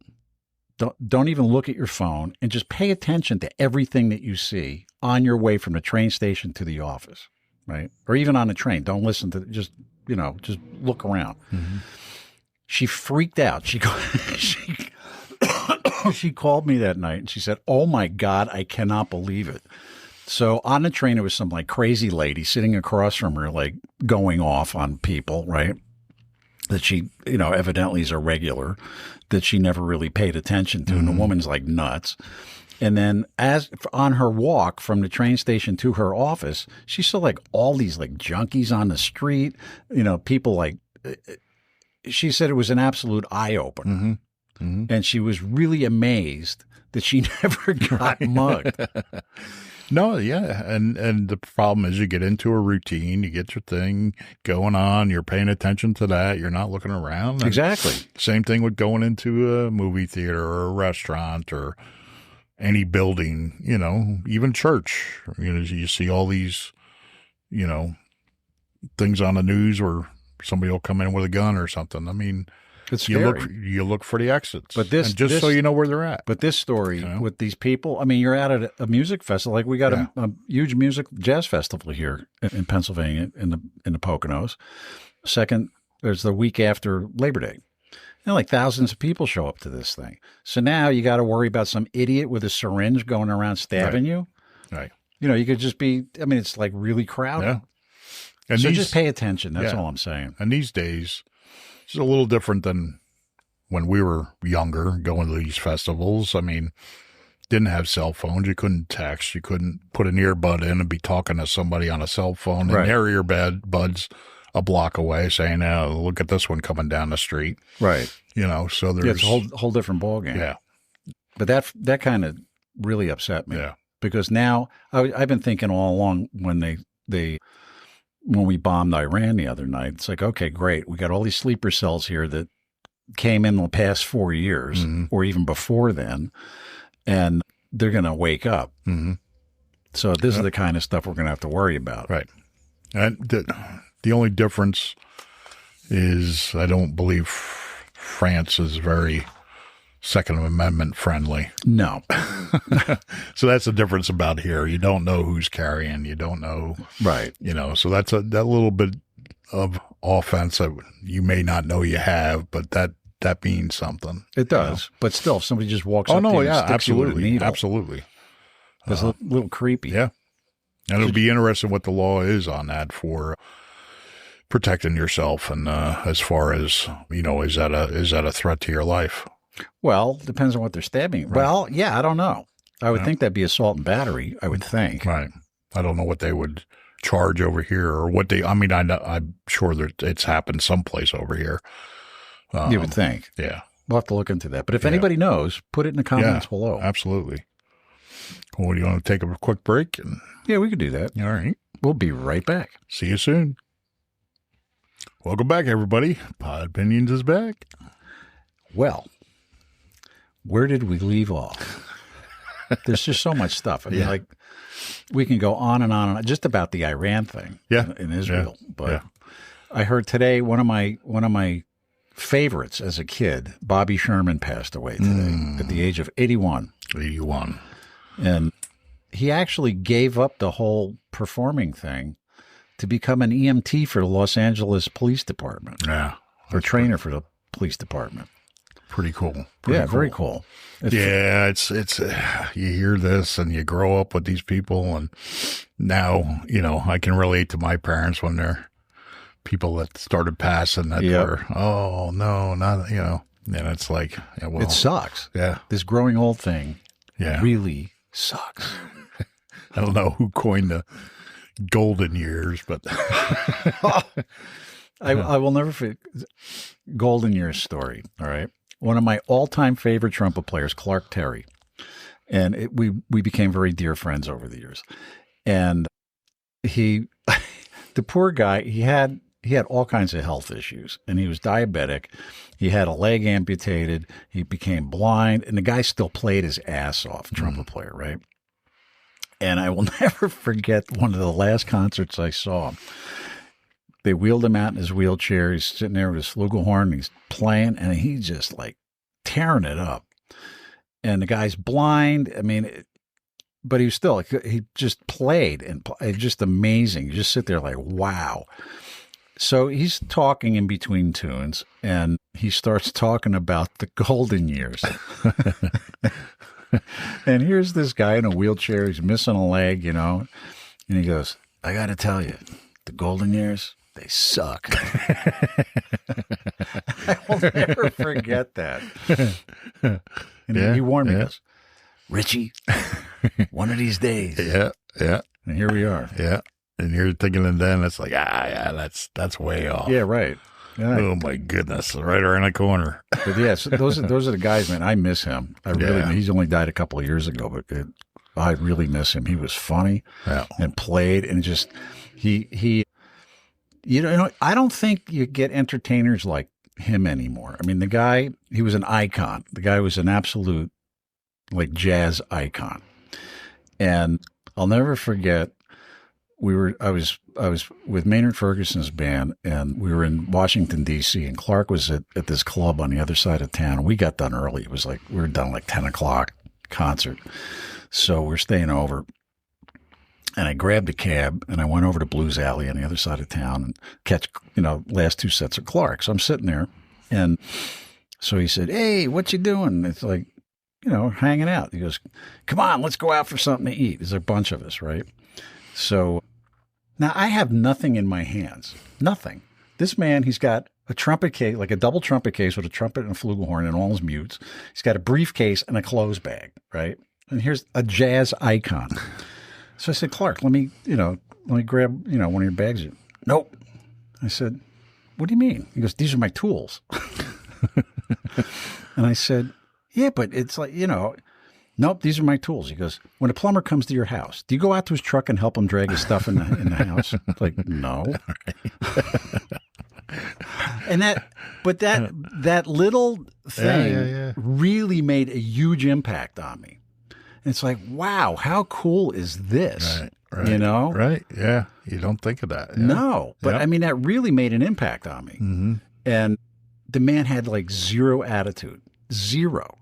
Don't even look at your phone, and just pay attention to everything that you see on your way from the train station to the office, right? Or even on the train. Don't listen to just look around. She freaked out. She called me that night and she said, "Oh my God, I cannot believe it." So on the train, there was some like crazy lady sitting across from her, like going off on people, right? That she, evidently is a regular that she never really paid attention to. And the woman's like nuts. And then as on her walk from the train station to her office, she saw like all these like junkies on the street, people like, she said it was an absolute eye opener. And she was really amazed that she never got mugged. No, yeah. And the problem is you get into a routine, you get your thing going on, you're paying attention to that, you're not looking around. Exactly. Same thing with going into a movie theater or a restaurant or any building, even church. You see all these, things on the news where somebody will come in with a gun or something. I mean, it's you look for the exits, but so you know where they're at. But this story with these people, I mean, you're out at a music festival. Like we got a huge jazz festival here in Pennsylvania in the Poconos. Second, there's the week after Labor Day, And like thousands of people show up to this thing. So now you got to worry about some idiot with a syringe going around stabbing you. Right. You know, you could just be, I mean, it's like really crowded. Yeah. And so just pay attention. That's yeah. all I'm saying. And these days, it's a little different than when we were younger, going to these festivals. I mean, didn't have cell phones. You couldn't text. You couldn't put an earbud in and be talking to somebody on a cell phone and hear your buds a block away saying, "Oh, look at this one coming down the street." Right. You know, so there's it's a whole different ballgame. Yeah. But that kind of really upset me. Yeah. Because now I've been thinking all along when when we bombed Iran the other night, it's like, okay, great. We got all these sleeper cells here that came in the past 4 years or even before then, and they're going to wake up. Mm-hmm. So this is the kind of stuff we're going to have to worry about. Right. And the only difference is I don't believe France is very Second Amendment friendly. No. So that's the difference about here. You don't know who's carrying. You don't know. Right. You know, so that's that little bit of offense that you may not know you have, but that means something. It does. You know? But still, if somebody just walks up to you and sticks absolutely. you with a needle, absolutely. It's a little creepy. Yeah. And it'll be interesting what the law is on that for protecting yourself. And as far as, you know, is that a threat to your life? Well, depends on what they're stabbing. Right. Well, yeah, I don't know. I would think that'd be assault and battery, I would think. Right. I don't know what they would charge over here or what they, I mean, I'm sure that it's happened someplace over here. You would think. Yeah. We'll have to look into that. But if anybody knows, put it in the comments below. Absolutely. Well, do you want to take a quick break? Yeah, we could do that. All right. We'll be right back. See you soon. Welcome back, everybody. Podpinions is back. Well, where did we leave off? There's just so much stuff. I mean, like, we can go on and on just about the Iran thing in Israel. But I heard today one of my favorites as a kid, Bobby Sherman, passed away today at the age of 81. 81. And he actually gave up the whole performing thing to become an EMT for the Los Angeles Police Department. Yeah. Or trainer for the police department. Pretty cool. Very cool. It's you hear this and you grow up with these people, and now, you know, I can relate to my parents when they're people that started passing that were, oh no, not, you know, and it's like, well, it sucks. Yeah. This growing old thing really sucks. I don't know who coined the golden years, but I will never forget golden years story. All right. One of my all-time favorite trumpet players, Clark Terry, and we became very dear friends over the years. And the poor guy, he had all kinds of health issues, and he was diabetic. He had a leg amputated. He became blind, and the guy still played his ass off, trumpet player, right? And I will never forget one of the last concerts I saw. They wheeled him out in his wheelchair. He's sitting there with his flugelhorn. He's playing, and he's just like tearing it up. And the guy's blind. I mean, but he just played, and it's just amazing. You just sit there like, wow. So he's talking in between tunes, and he starts talking about the golden years. And here's this guy in a wheelchair. He's missing a leg, you know, and he goes, I got to tell you, the golden years, they suck. I will never forget that. And he warned me, goes, Richie, one of these days. Yeah. And here we are. Yeah. And you're thinking, and then it's like, that's way off. Yeah, right. Yeah. Oh my goodness, right around the corner. But yes, those are the guys, man. I miss him. I really. He's only died a couple of years ago, but I really miss him. He was funny and played, and just he. You know, I don't think you get entertainers like him anymore. I mean, the guy, he was an icon. The guy was an absolute like jazz icon, and I'll never forget. I was with Maynard Ferguson's band, and we were in Washington, D.C., and Clark was at this club on the other side of town. We got done early. It was like, we were done like 10 o'clock concert. So we're staying over. And I grabbed a cab, and I went over to Blues Alley on the other side of town and catch, last two sets of Clark. So I'm sitting there, and So he said, "Hey, what you doing?" It's like, hanging out. He goes, "Come on, let's go out for something to eat." There's a bunch of us, right? So now I have nothing in my hands. Nothing. This man, he's got a trumpet case, like a double trumpet case with a trumpet and a flugelhorn and all his mutes. He's got a briefcase and a clothes bag, right? And here's a jazz icon. So I said, "Clark, let me grab, one of your bags." "Nope." I said, "What do you mean?" He goes, "These are my tools." And I said, "Yeah, but it's like, nope, these are my tools." He goes, "When a plumber comes to your house, do you go out to his truck and help him drag his stuff in the house?" Like, no. And that little thing really made a huge impact on me. And it's like, wow, how cool is this? Right. Right. Yeah. You don't think of that. Yeah. No, but I mean, that really made an impact on me. Mm-hmm. And the man had like zero attitude, zero,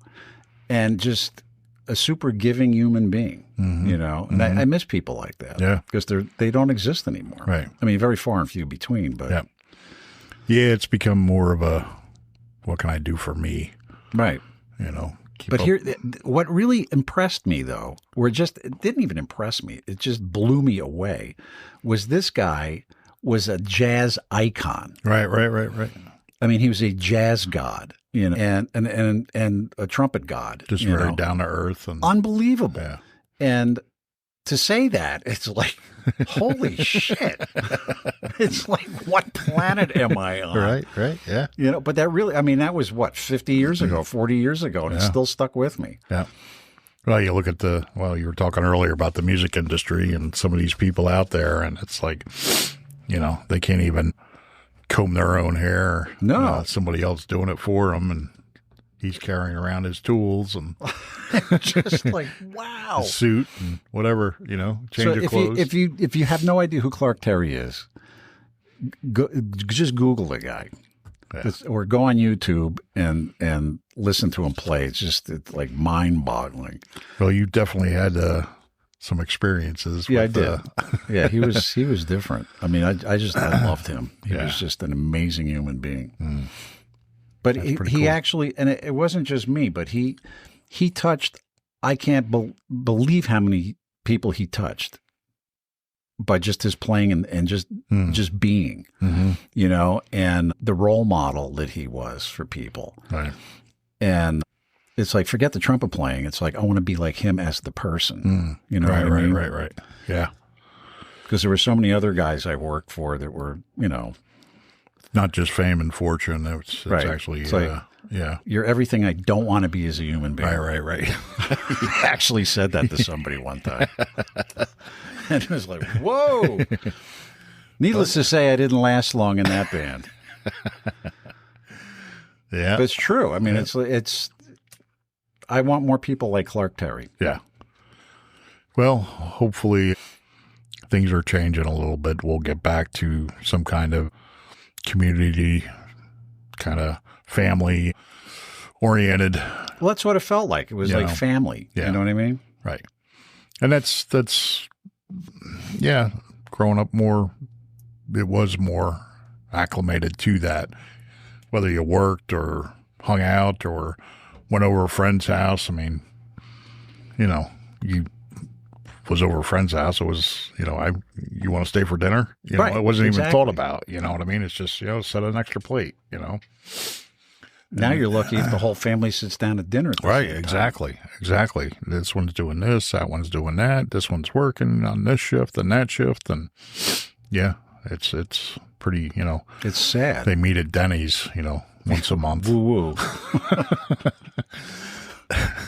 and just a super giving human being, and I miss people like that. Yeah. Because they don't exist anymore. Right. I mean, very far and few between, but. Yeah, it's become more of a, what can I do for me? Right. But here, what really impressed me, though, it didn't even impress me, it just blew me away, was this guy was a jazz icon. Right. I mean, he was a jazz god, and a trumpet god. Just very down to earth. And unbelievable. Yeah. And to say that, it's like, holy shit. It's like, what planet am I on? Right, yeah. But that really, I mean, that was what, 50 years ago, 40 years ago, and it still stuck with me. Yeah. Well, you look at you were talking earlier about the music industry and some of these people out there, and it's like, they can't even comb their own hair. No. Somebody else doing it for them, and he's carrying around his tools and just like, wow. His suit and whatever, change of clothes. If you have no idea who Clark Terry is, just Google the guy. Yeah. Or go on YouTube and listen to him play. It's like mind-boggling. Well, you definitely had some experiences. Yeah, I did. Yeah, he was different. I mean, I loved him. He was just an amazing human being. Mm. But he cool. Actually, and it wasn't just me, but he touched, I can't believe how many people he touched by just his playing and just being, and the role model that he was for people. Right. And it's like, forget the trumpet playing. It's like, I want to be like him as the person. Right, what I mean? Right. Yeah. Because there were so many other guys I worked for that were, not just fame and fortune. It's right. Actually, it's like, you're everything I don't want to be as a human being. Right. He actually said that to somebody one time. And it was like, whoa. Needless to say, I didn't last long in that band. Yeah. But it's true. I mean, it's I want more people like Clark Terry. Yeah. Well, hopefully things are changing a little bit. We'll get back to some kind of community, kind of family oriented. Well, that's what it felt like. It was like family. Yeah. You know what I mean? Right. And that's growing up more, it was more acclimated to that, whether you worked or hung out or went over a friend's house. I mean, you was over a friend's house. It was, you want to stay for dinner? Right, it wasn't even exactly. thought about. You know what I mean? It's just, set an extra plate, Now you're lucky if the whole family sits down at dinner. At the right. same Exactly. time. Exactly. This one's doing this. That one's doing that. This one's working on this shift and that shift. And it's pretty, It's sad. They meet at Denny's, once a month. Woo woo.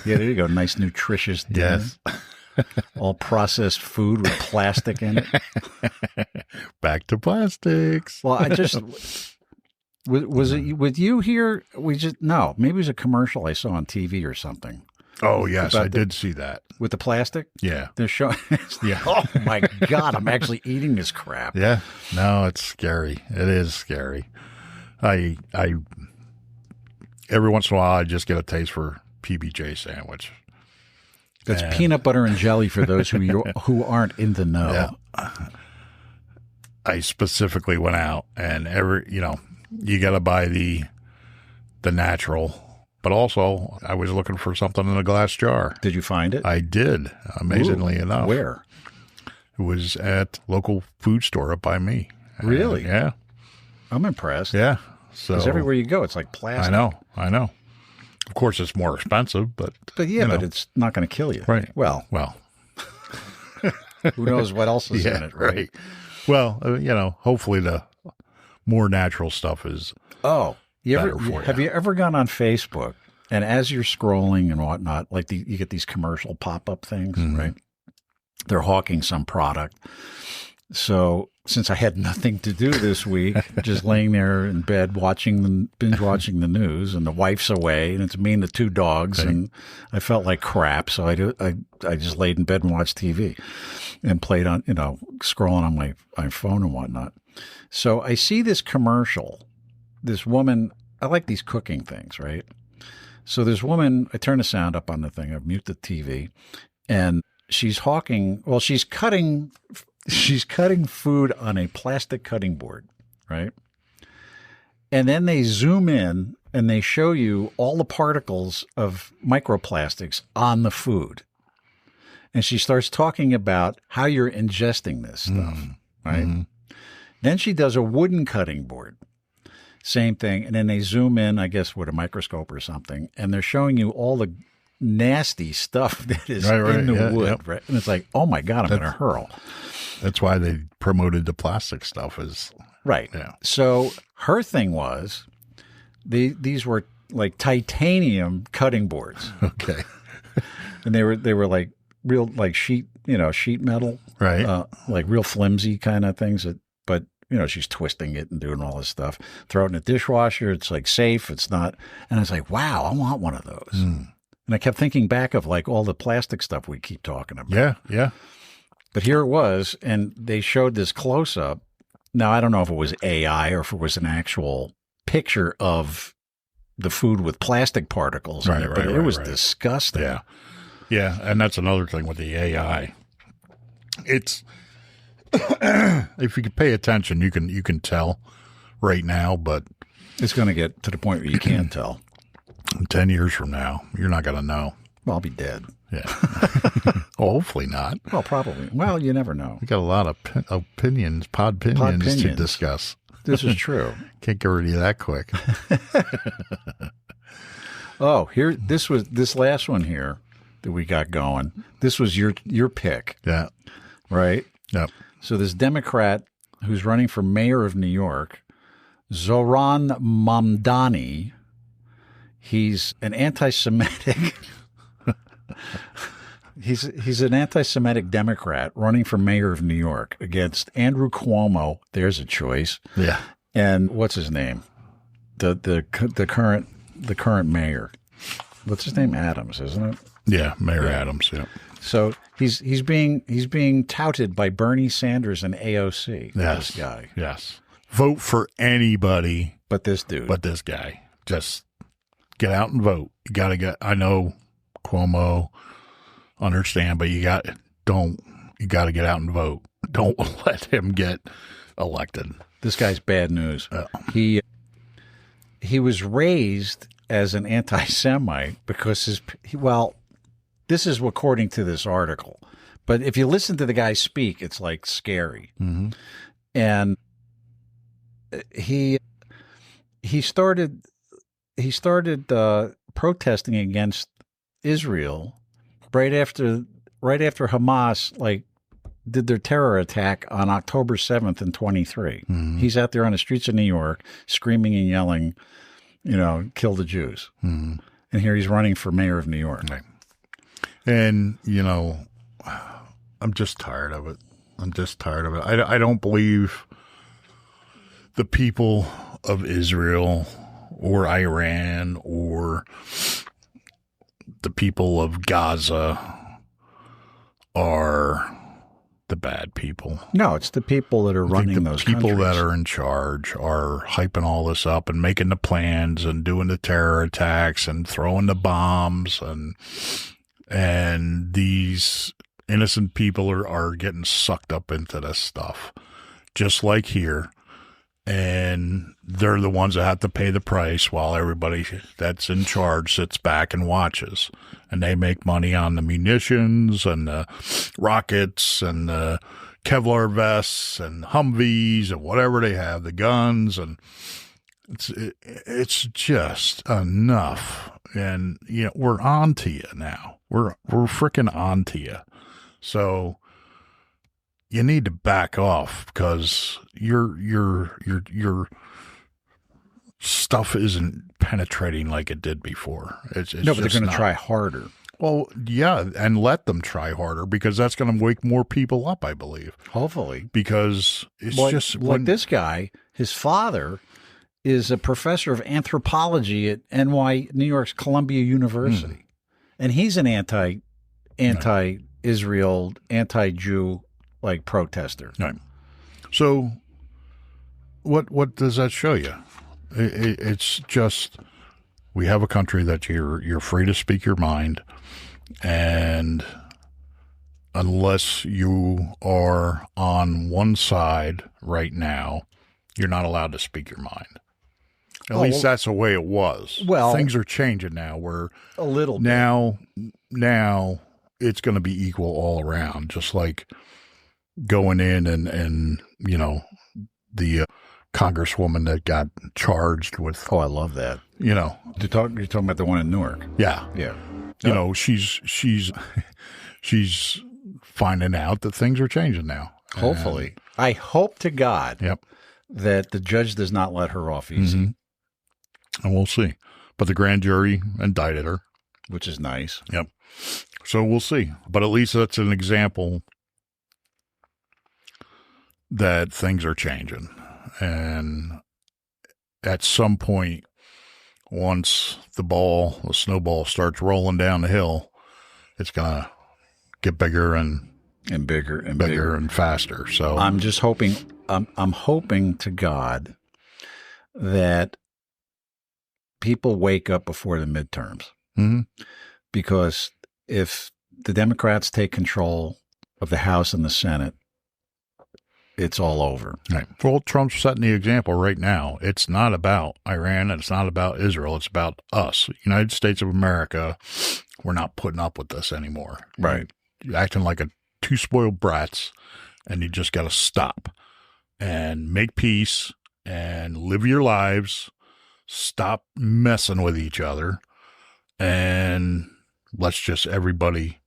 Yeah, there you go. Nice, nutritious dinner. Yes. All processed food with plastic in it. Back to plastics. Well, was it with you here? Maybe it was a commercial I saw on TV or something. Oh, yes, I did see that. With the plastic? Yeah. They're showing. Yeah. Oh, my God. I'm actually eating this crap. Yeah. No, it's scary. It is scary. I every once in a while, I just get a taste for PBJ sandwich. That's peanut butter and jelly for those who aren't in the know. Yeah. I specifically went out and you got to buy the the natural, but also I was looking for something in a glass jar. Did you find it? I did, amazingly enough. Where? It was at local food store up by me. Really? Yeah. I'm impressed. Yeah. So Because everywhere you go, it's like plastic. I know. Of course, it's more expensive, but But but it's not going to kill you. right. Well, who knows what else is in it, right? Well, hopefully the more natural stuff is. Oh, better for have you ever gone on Facebook and as you're scrolling and whatnot, like you get these commercial pop-up things, right? They're hawking some product. So since I had nothing to do this week, just laying there in bed binge watching the news, and the wife's away, and it's me and the two dogs, and I felt like crap. So I just laid in bed and watched TV, and played on scrolling on my phone and whatnot. So I see this commercial. This woman, I like these cooking things, right? So this woman, I turn the sound up on the thing, I mute the TV, and she's hawking. Well, she's cutting food on a plastic cutting board, right? And then they zoom in and they show you all the particles of microplastics on the food. And she starts talking about how you're ingesting this stuff, right? Then she does a wooden cutting board. Same thing. And then they zoom in, I guess, with a microscope or something, and they're showing you all the nasty stuff that is in the wood. Right? And it's like, oh, my God, I'm going to hurl. That's why they promoted the plastic stuff as right. Yeah. So her thing was these were like titanium cutting boards. Okay. And they were like real like sheet metal. Right. Like real flimsy kind of things but she's twisting it and doing all this stuff. Throw it in the dishwasher. It's like safe. It's not. And I was like, wow, I want one of those. And I kept thinking back of like all the plastic stuff we keep talking about. Yeah. Yeah. But here it was, and they showed this close-up. Now, I don't know if it was AI or if it was an actual picture of the food with plastic particles in it, but it was disgusting. Yeah. Yeah, and that's another thing with the AI. It's if you can pay attention, you can tell right now, but it's going to get to the point where you can't tell. 10 years from now, you're not going to know. Well, I'll be dead. Yeah. Well, hopefully not. Well, probably. Well, you never know. We got a lot of podpinions to discuss. This is true. Can't get rid of you that quick. Oh, here, this last one here that we got going. This was your pick. Yeah. Right? Yep. So this Democrat who's running for mayor of New York, Zohran Mamdani, he's an anti-Semitic. He's an anti-Semitic Democrat running for mayor of New York against Andrew Cuomo. There's a choice. Yeah. And what's his name? The current mayor. What's his name? Adams, isn't it? Yeah, Mayor Adams. Yeah. So he's being touted by Bernie Sanders and AOC. Yes. This guy. Yes. Vote for anybody but this dude. But this guy. Just get out and vote. You got to get. I know Cuomo. Understand, but you got to get out and vote. Don't let him get elected. This guy's bad news. He was raised as an anti-Semite because this is according to this article. But if you listen to the guy speak, it's like scary. Mm-hmm. And he started protesting against Israel right after Hamas did their terror attack on October 7th in 23. Mm-hmm. He's out there on the streets of New York screaming and yelling, kill the Jews. Mm-hmm. And here he's running for mayor of New York. Right. And, I'm just tired of it. I don't believe the people of Israel or Iran or the people of Gaza are the bad people. No, it's the people that are running those people countries. that are in charge are hyping all this up and making the plans and doing the terror attacks and throwing the bombs and these innocent people are getting sucked up into this stuff. Just like here, And they're the ones that have to pay the price while everybody that's in charge sits back and watches. And they make money on the munitions and the rockets and the Kevlar vests and Humvees and whatever they have, the guns. And it's just enough. And, we're on to you now. We're freaking on to you. So you need to back off because your stuff isn't penetrating like it did before. It's No, but they're going to try harder. Well, yeah, and let them try harder because that's going to wake more people up, I believe. Hopefully. Because it's like this guy, his father is a professor of anthropology at New York's Columbia University. And he's an anti-Israel, anti-Jew protester. Right. So what does that show you? It's just we have a country that you're free to speak your mind, and unless you are on one side right now, you're not allowed to speak your mind. At least that's the way it was. Well, things are changing now. We're a little bit. Now it's going to be equal all around, just like going in and the congresswoman that got charged with. Oh, I love that. You're talking about the one in Newark. Yeah. Yeah. She's finding out that things are changing now. Hopefully. I hope to God that the judge does not let her off easy. Mm-hmm. And we'll see. But the grand jury indicted her. Which is nice. Yep. So we'll see. But at least that's an example that things are changing. And at some point, once the snowball starts rolling down the hill, it's going to get bigger and bigger and faster. So I'm just hoping, I'm hoping to God that people wake up before the midterms. Mm-hmm. Because if the Democrats take control of the House and the Senate, it's all over. Right. Well, Trump's setting the example right now. It's not about Iran and it's not about Israel. It's about us, United States of America. We're not putting up with this anymore. Right. You're acting like two spoiled brats, and you just got to stop and make peace and live your lives. Stop messing with each other, and let's just everybody.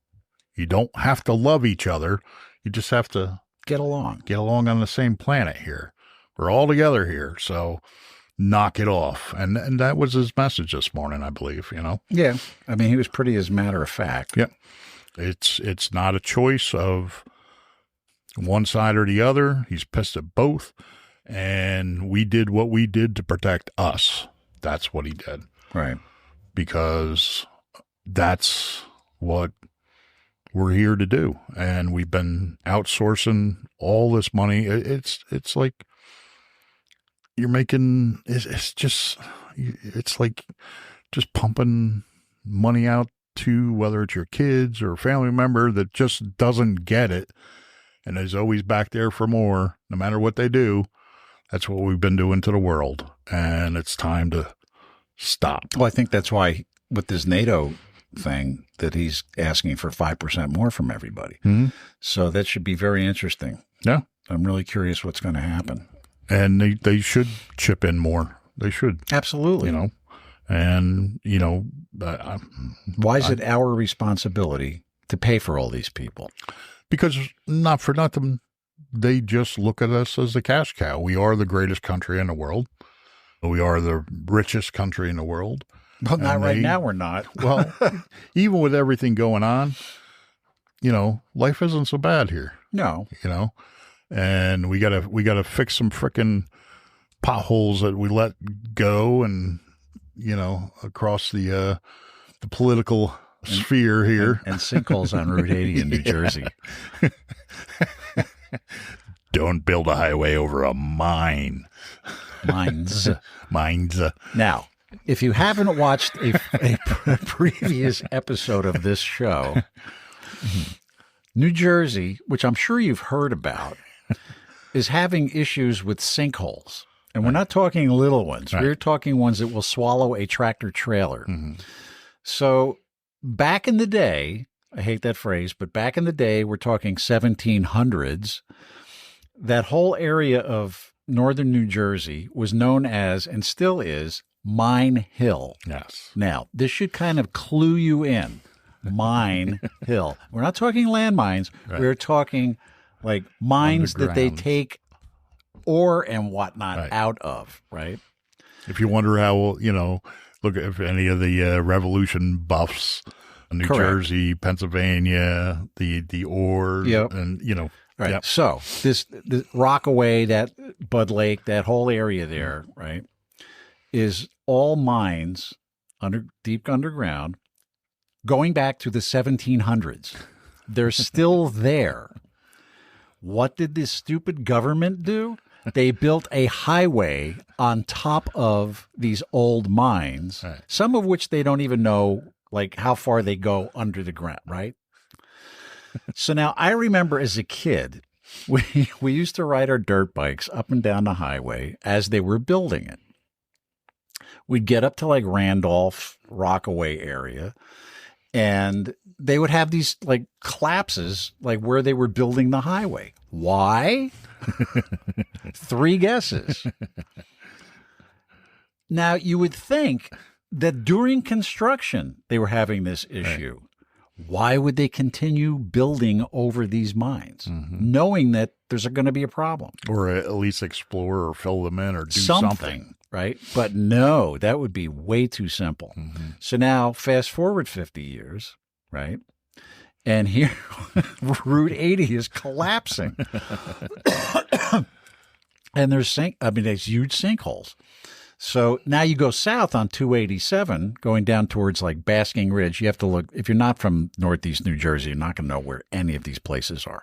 You don't have to love each other. You just have to get along on the same planet here. We're all together here. So knock it off. And that was his message this morning, I believe, Yeah. I mean, he was pretty as matter of fact. Yep. It's not a choice of one side or the other. He's pissed at both. And we did what we did to protect us. That's what he did. Right. Because that's what we're here to do. And we've been outsourcing all this money. It's like you're making, it's like just pumping money out to whether it's your kids or a family member that just doesn't get it and is always back there for more, no matter what they do. That's what we've been doing to the world. And it's time to stop. Well, I think that's why with this NATO thing that he's asking for 5% more from everybody. Mm-hmm. So that should be very interesting. Yeah. I'm really curious what's going to happen. And they should chip in more. They should. Absolutely. And, why is it our responsibility to pay for all these people? Because not for nothing, they just look at us as the cash cow. We are the greatest country in the world. We are the richest country in the world. Well, not right now, we're not. Well, even with everything going on, life isn't so bad here. No. And we gotta fix some frickin' potholes that we let go and, across the political sphere here. And sinkholes on Route 80 in New Jersey. Don't build a highway over a mine. Mines. Now, if you haven't watched a previous episode of this show, New Jersey, which I'm sure you've heard about, is having issues with sinkholes. And we're not talking little ones. Right. We're talking ones that will swallow a tractor trailer. Mm-hmm. So back in the day, I hate that phrase, but back in the day, we're talking 1700s, that whole area of northern New Jersey was known as, and still is, Mine Hill. Yes. Now, this should kind of clue you in. Mine Hill. We're not talking landmines. Right. We're talking like mines that they Underground. take ore and whatnot Right. out of, right? If you wonder how, look if any of the Revolution buffs, New Correct. Jersey, Pennsylvania, the ore, Yep. and Right. Yep. So this Rockaway, that Bud Lake, that whole area there, right, is all mines deep underground, going back to the 1700s. They're still there. What did this stupid government do? They built a highway on top of these old mines, Right. some of which they don't even know like how far they go under the ground, right? So now I remember as a kid, we used to ride our dirt bikes up and down the highway as they were building it. We'd get up to like Randolph, Rockaway area, and they would have these like collapses like where they were building the highway. Why? 3 guesses. Now, you would think that during construction they were having this issue. Why would they continue building over these mines, knowing that there's going to be a problem? or at least explore or fill them in or do something. Right? But no, that would be way too simple. Mm-hmm. So now, fast forward 50 years, right? And here, Route 80 is collapsing. And there's huge sinkholes. So now you go south on 287, going down towards like Basking Ridge. You have to look, if you're not from Northeast New Jersey, you're not going to know where any of these places are.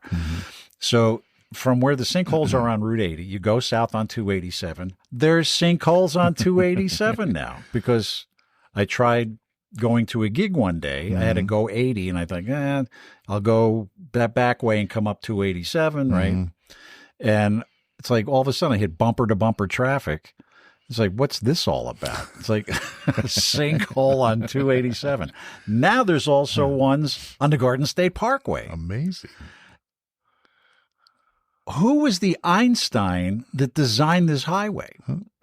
So from where the sinkholes are on Route 80, you go south on 287. There's sinkholes on 287 now because I tried going to a gig one day. I had to go 80, and I thought, I'll go that back way and come up 287, right? And it's like all of a sudden I hit bumper-to-bumper traffic. It's like, what's this all about? It's like a sinkhole on 287. Now there's also ones on the Garden State Parkway. Amazing. Who was the Einstein that designed this highway?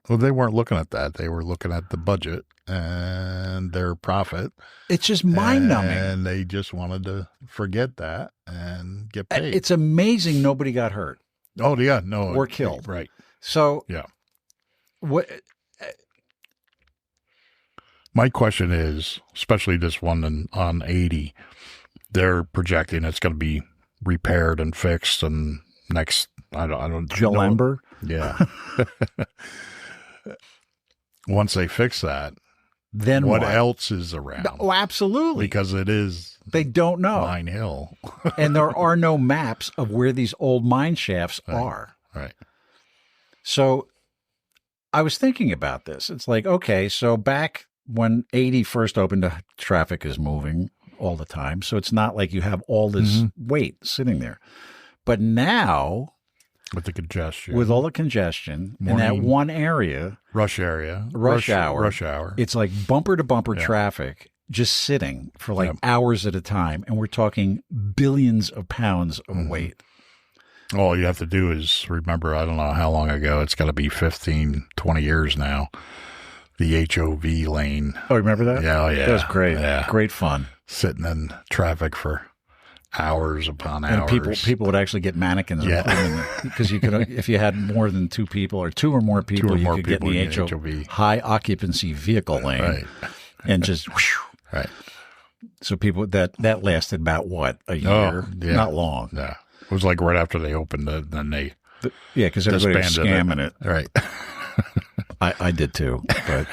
Well, they weren't looking at that. They were looking at the budget and their profit. It's just mind-numbing. And they just wanted to forget that and get paid. It's amazing nobody got hurt oh, yeah. No. or killed. Right. So Yeah. what? My question is, especially this one on 80, they're projecting it's going to be repaired and fixed and next, I don't know. Jalember? Yeah. Once they fix that, Then what else is around? Oh, absolutely. Because it is They don't know. Mine Hill. And there are no maps of where these old mine shafts are. Right. So I was thinking about this. It's like, okay, so back when 80 first opened, the traffic is moving all the time. So it's not like you have all this weight sitting there. But now, With the congestion. with all the congestion in that Morning. one area, rush area. Rush hour. Rush hour. it's like bumper to bumper traffic just sitting for like hours at a time. And we're talking billions of pounds of weight. All you have to do is remember, I don't know how long ago, it's got to be 15, 20 years now, the HOV lane. Oh, remember that? Yeah, oh, yeah. That was great. Yeah. Great fun. Sitting in traffic for hours upon And hours. people would actually get mannequins because you could, if you had more than 2 people or 2 or more people, you could get in the HOV, high occupancy vehicle lane, Right. and just whew. Right. So people that lasted about what, a year? yeah. Not long. Yeah. It was like right after they opened it, then they Yeah, because everybody was disbanded scamming it. Right. I did too, but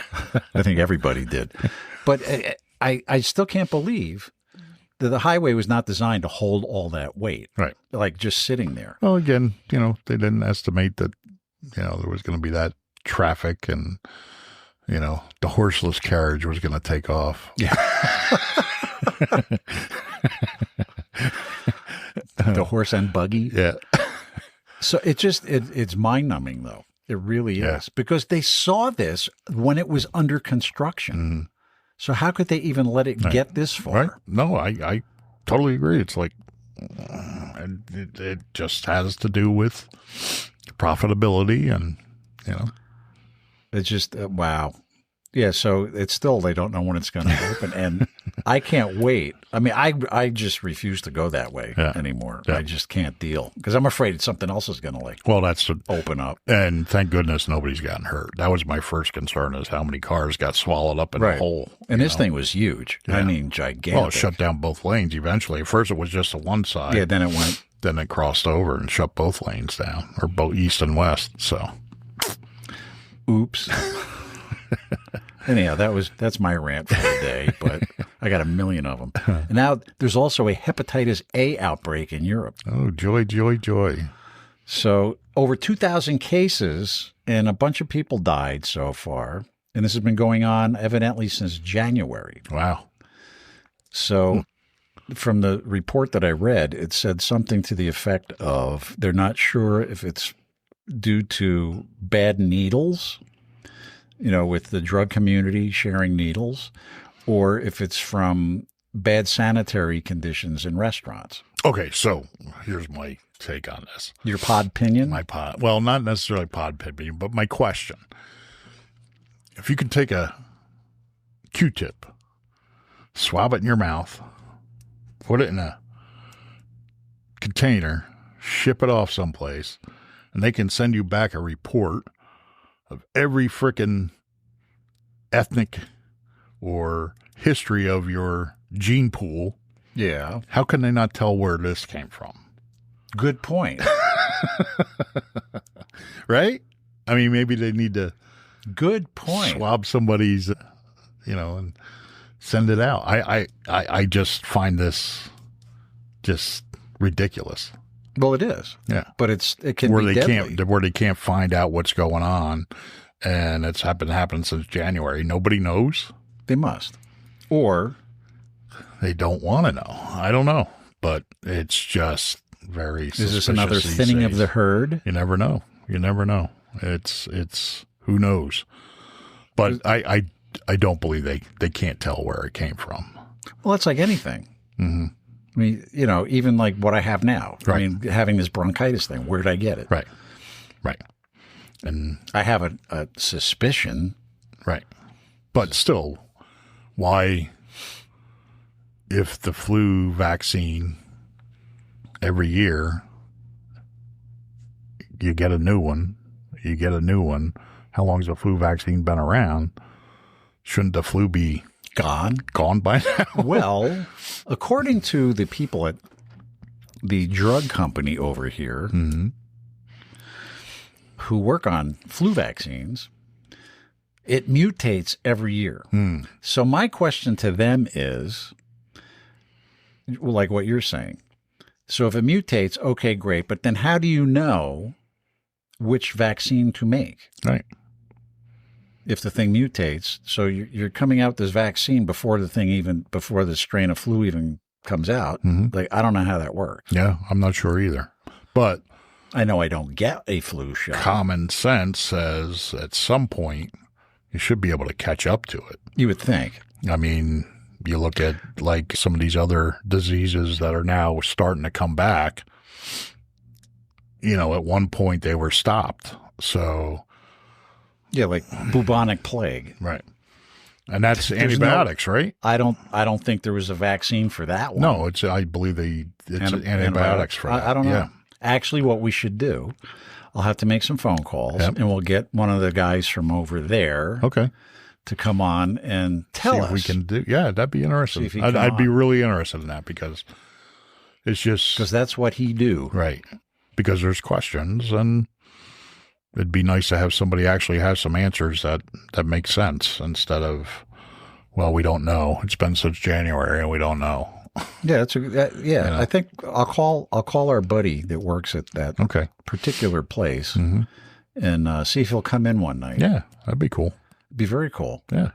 I think everybody did. But I still can't believe that the highway was not designed to hold all that weight, Right. like just sitting there. Well, again, they didn't estimate that, there was going to be that traffic and, the horseless carriage was going to take off. Yeah. The horse and buggy. Yeah. So it's mind numbing though. It really Yeah. is, because they saw this when it was under construction. So how could they even let it get this far? Right? No, I totally agree. It's like, and it just has to do with profitability, and It's just wow. Yeah, so it's still, they don't know when it's going to open, and I can't wait. I mean, I just refuse to go that way anymore. Yeah. I just can't deal, because I'm afraid something else is going to well, that's open up. and thank goodness nobody's gotten hurt. That was my first concern, is how many cars got swallowed up in a hole. And this thing was huge. Yeah. I mean, gigantic. Well, it shut down both lanes eventually. At first, it was just the one side. Yeah, then it went. Then it crossed over and shut both lanes down, or both east and west. So, Oops. Anyhow, that's my rant for the day, but I got a million of them. And now there's also a hepatitis A outbreak in Europe. oh, joy, joy, joy. So over 2,000 cases, and a bunch of people died so far. And this has been going on evidently since January. Wow. So from the report that I read, it said something to the effect of they're not sure if it's due to bad needles, with the drug community sharing needles, or if it's from bad sanitary conditions in restaurants. Okay, so here's my take on this. Your Podpinion? Well, not necessarily Podpinion, but my question. If you could take a Q-tip, swab it in your mouth, put it in a container, ship it off someplace, and they can send you back a report of every frickin' ethnic or history of your gene pool, Yeah. how can they not tell where this came from? Good point. Right? I mean, maybe they need to Good point. swab somebody's, and send it out. I just find this just ridiculous. Well, it is. Yeah. But it can Where be they deadly. can't find out what's going on, and it's been happening since January. Nobody knows. They must. Or They don't want to know. I don't know, but it's just very. is this another suspicious these thinning of days. the herd? You never know. You never know. It's who knows. But I don't believe they can't tell where it came from. Well, it's like anything. Mm-hmm. I mean, even like what I have now. Right. I mean, having this bronchitis thing, where did I get it? Right. Right. And I have a suspicion. right. But still, why, if the flu vaccine every year, you get a new one, how long's the flu vaccine been around? Shouldn't the flu be Gone by now? Well, according to the people at the drug company over here who work on flu vaccines, it mutates every year. So my question to them is, like what you're saying. So if it mutates, okay, great. But then how do you know which vaccine to make? Right. If the thing mutates, so you're coming out with this vaccine before before the strain of flu even comes out. Like, I don't know how that works. Yeah, I'm not sure either. But I know I don't get a flu shot. common sense says at some point you should be able to catch up to it. You would think. I mean, you look at like some of these other diseases that are now starting to come back. At one point they were stopped. So, Yeah, like bubonic plague. right. And that's There's antibiotics, right? I don't think there was a vaccine for that one. No, I believe it's antibiotics for that. I don't know. Yeah. Actually, what we should do, I'll have to make some phone calls, Yep. and we'll get one of the guys from over there Okay. to come on and tell See us. if we can do. Yeah, that'd be interesting. See if he I'd can be on. really interested in that because it's just because that's what he do. right. Because there's questions, and it'd be nice to have somebody actually have some answers that make sense instead of, well, we don't know. It's been since January and we don't know. Yeah, I think I'll call our buddy that works at that Okay. particular place and see if he'll come in one night. Yeah, that'd be cool. Be very cool. Yeah.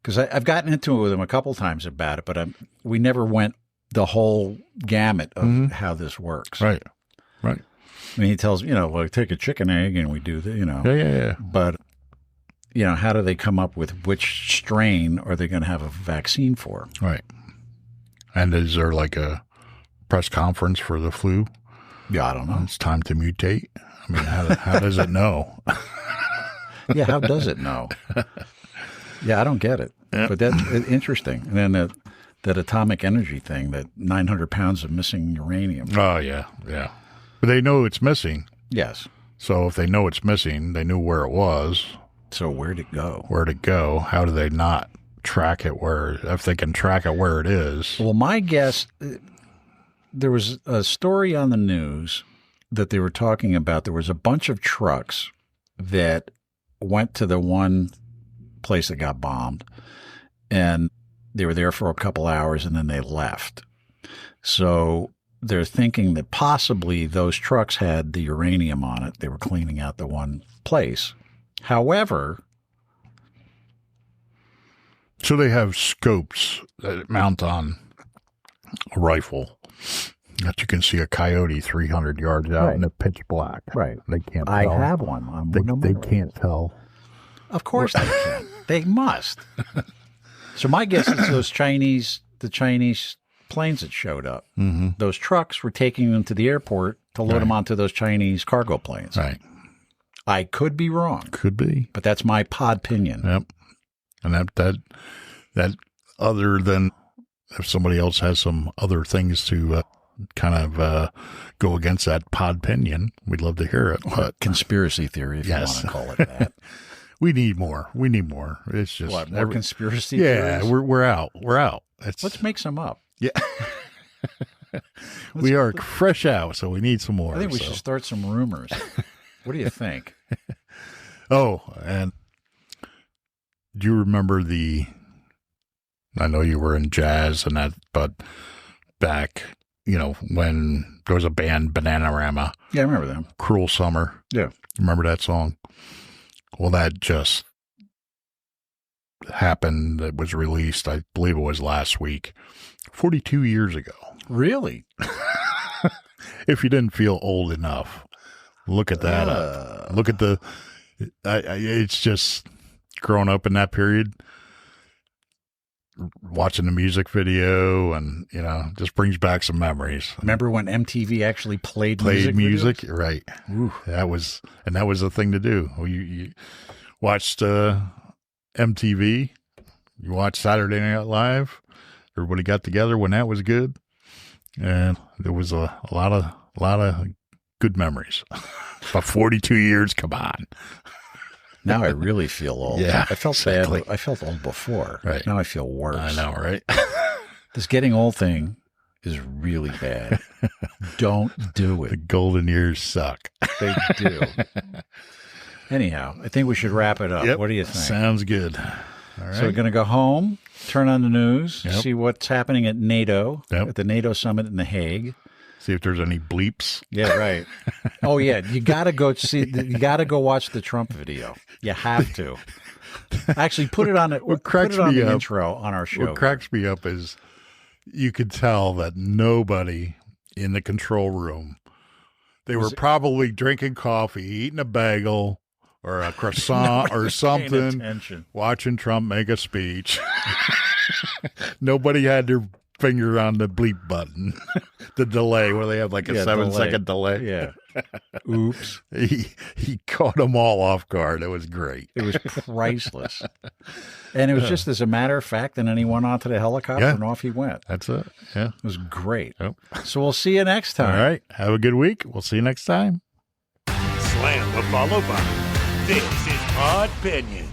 Because I've gotten into it with him a couple times about it, but we never went the whole gamut of how this works. Right. Right. I mean, he tells, well, take a chicken egg and we do the, Yeah. But, how do they come up with which strain are they going to have a vaccine for? Right. And is there like a press conference for the flu? Yeah, I don't know. It's time to mutate. I mean, how does it know? Yeah, how does it know? Yeah, I don't get it. Yep. But that's interesting. And then that atomic energy thing, that 900 pounds of missing uranium. Oh, yeah. But they know it's missing. Yes. So if they know it's missing, they knew where it was. So where'd it go? Where'd it go? How do they not track it if they can track it where it is? Well, my guess, there was a story on the news that they were talking about. There was a bunch of trucks that went to the one place that got bombed, and they were there for a couple hours and then they left. So they're thinking that possibly those trucks had the uranium on it. They were cleaning out the one place. However, so they have scopes that mount on a rifle that you can see a coyote 300 yards out in the pitch black. Right. They can't tell. I have one. They can't tell. Of course they can. They must. So my guess is the Chinese planes that showed up, those trucks were taking them to the airport to load them onto those Chinese cargo planes. Right. I could be wrong. Could be. But that's my podpinion. Yep. And that other than if somebody else has some other things to kind of go against that podpinion, we'd love to hear it. But conspiracy theory, if you want to call it that. We need more. It's just what, more conspiracy theories? Yeah, we're out. Let's make some up. Yeah. We are fresh out, so we need some more. I think we should start some rumors. What do you think? Oh, and do you remember I know you were in jazz and that, but back, when there was a band, Bananarama. Yeah, I remember them. Cruel Summer. Yeah. Remember that song? Well, that just happened. It was released, I believe it was last week, 42 years ago. Really? If you didn't feel old enough, look at that up. Look at it's just growing up in that period, watching the music video, and, just brings back some memories. Remember when MTV actually played music? videos? Right. Ooh. That was the thing to do. You watched MTV, you watched Saturday Night Live. Everybody got together when that was good, and there was a lot of good memories. But 42 years, come on. Now I really feel old. Yeah, I felt exactly. bad. I felt old before. Right. Now I feel worse. I know, right? This getting old thing is really bad. Don't do The it. golden years suck. They do. Anyhow, I think we should wrap it up. Yep. What do you think? Sounds good. All right. So we're going to go home, turn on the news, Yep. see what's happening at NATO, Yep. at the NATO summit in The Hague. See if there's any bleeps. Yeah, right. Oh, yeah. You got to go watch the Trump video. You have to. Actually, put it on it. What Put cracks it on me the up- intro on our show. What cracks me up is you could tell that nobody in the control room, they were probably drinking coffee, eating a bagel or a croissant or Paying something, attention. watching Trump make a speech. Nobody had their finger on the bleep button, the delay where they have like a 7-second delay. Yeah. Oops. He caught them all off guard. It was great. It was priceless. And it was just as a matter of fact, and then he went onto the helicopter and off he went. That's it. Yeah. It was great. Yep. So we'll see you next time. All right. Have a good week. We'll see you next time. Slam the follow button. This is Podpinions.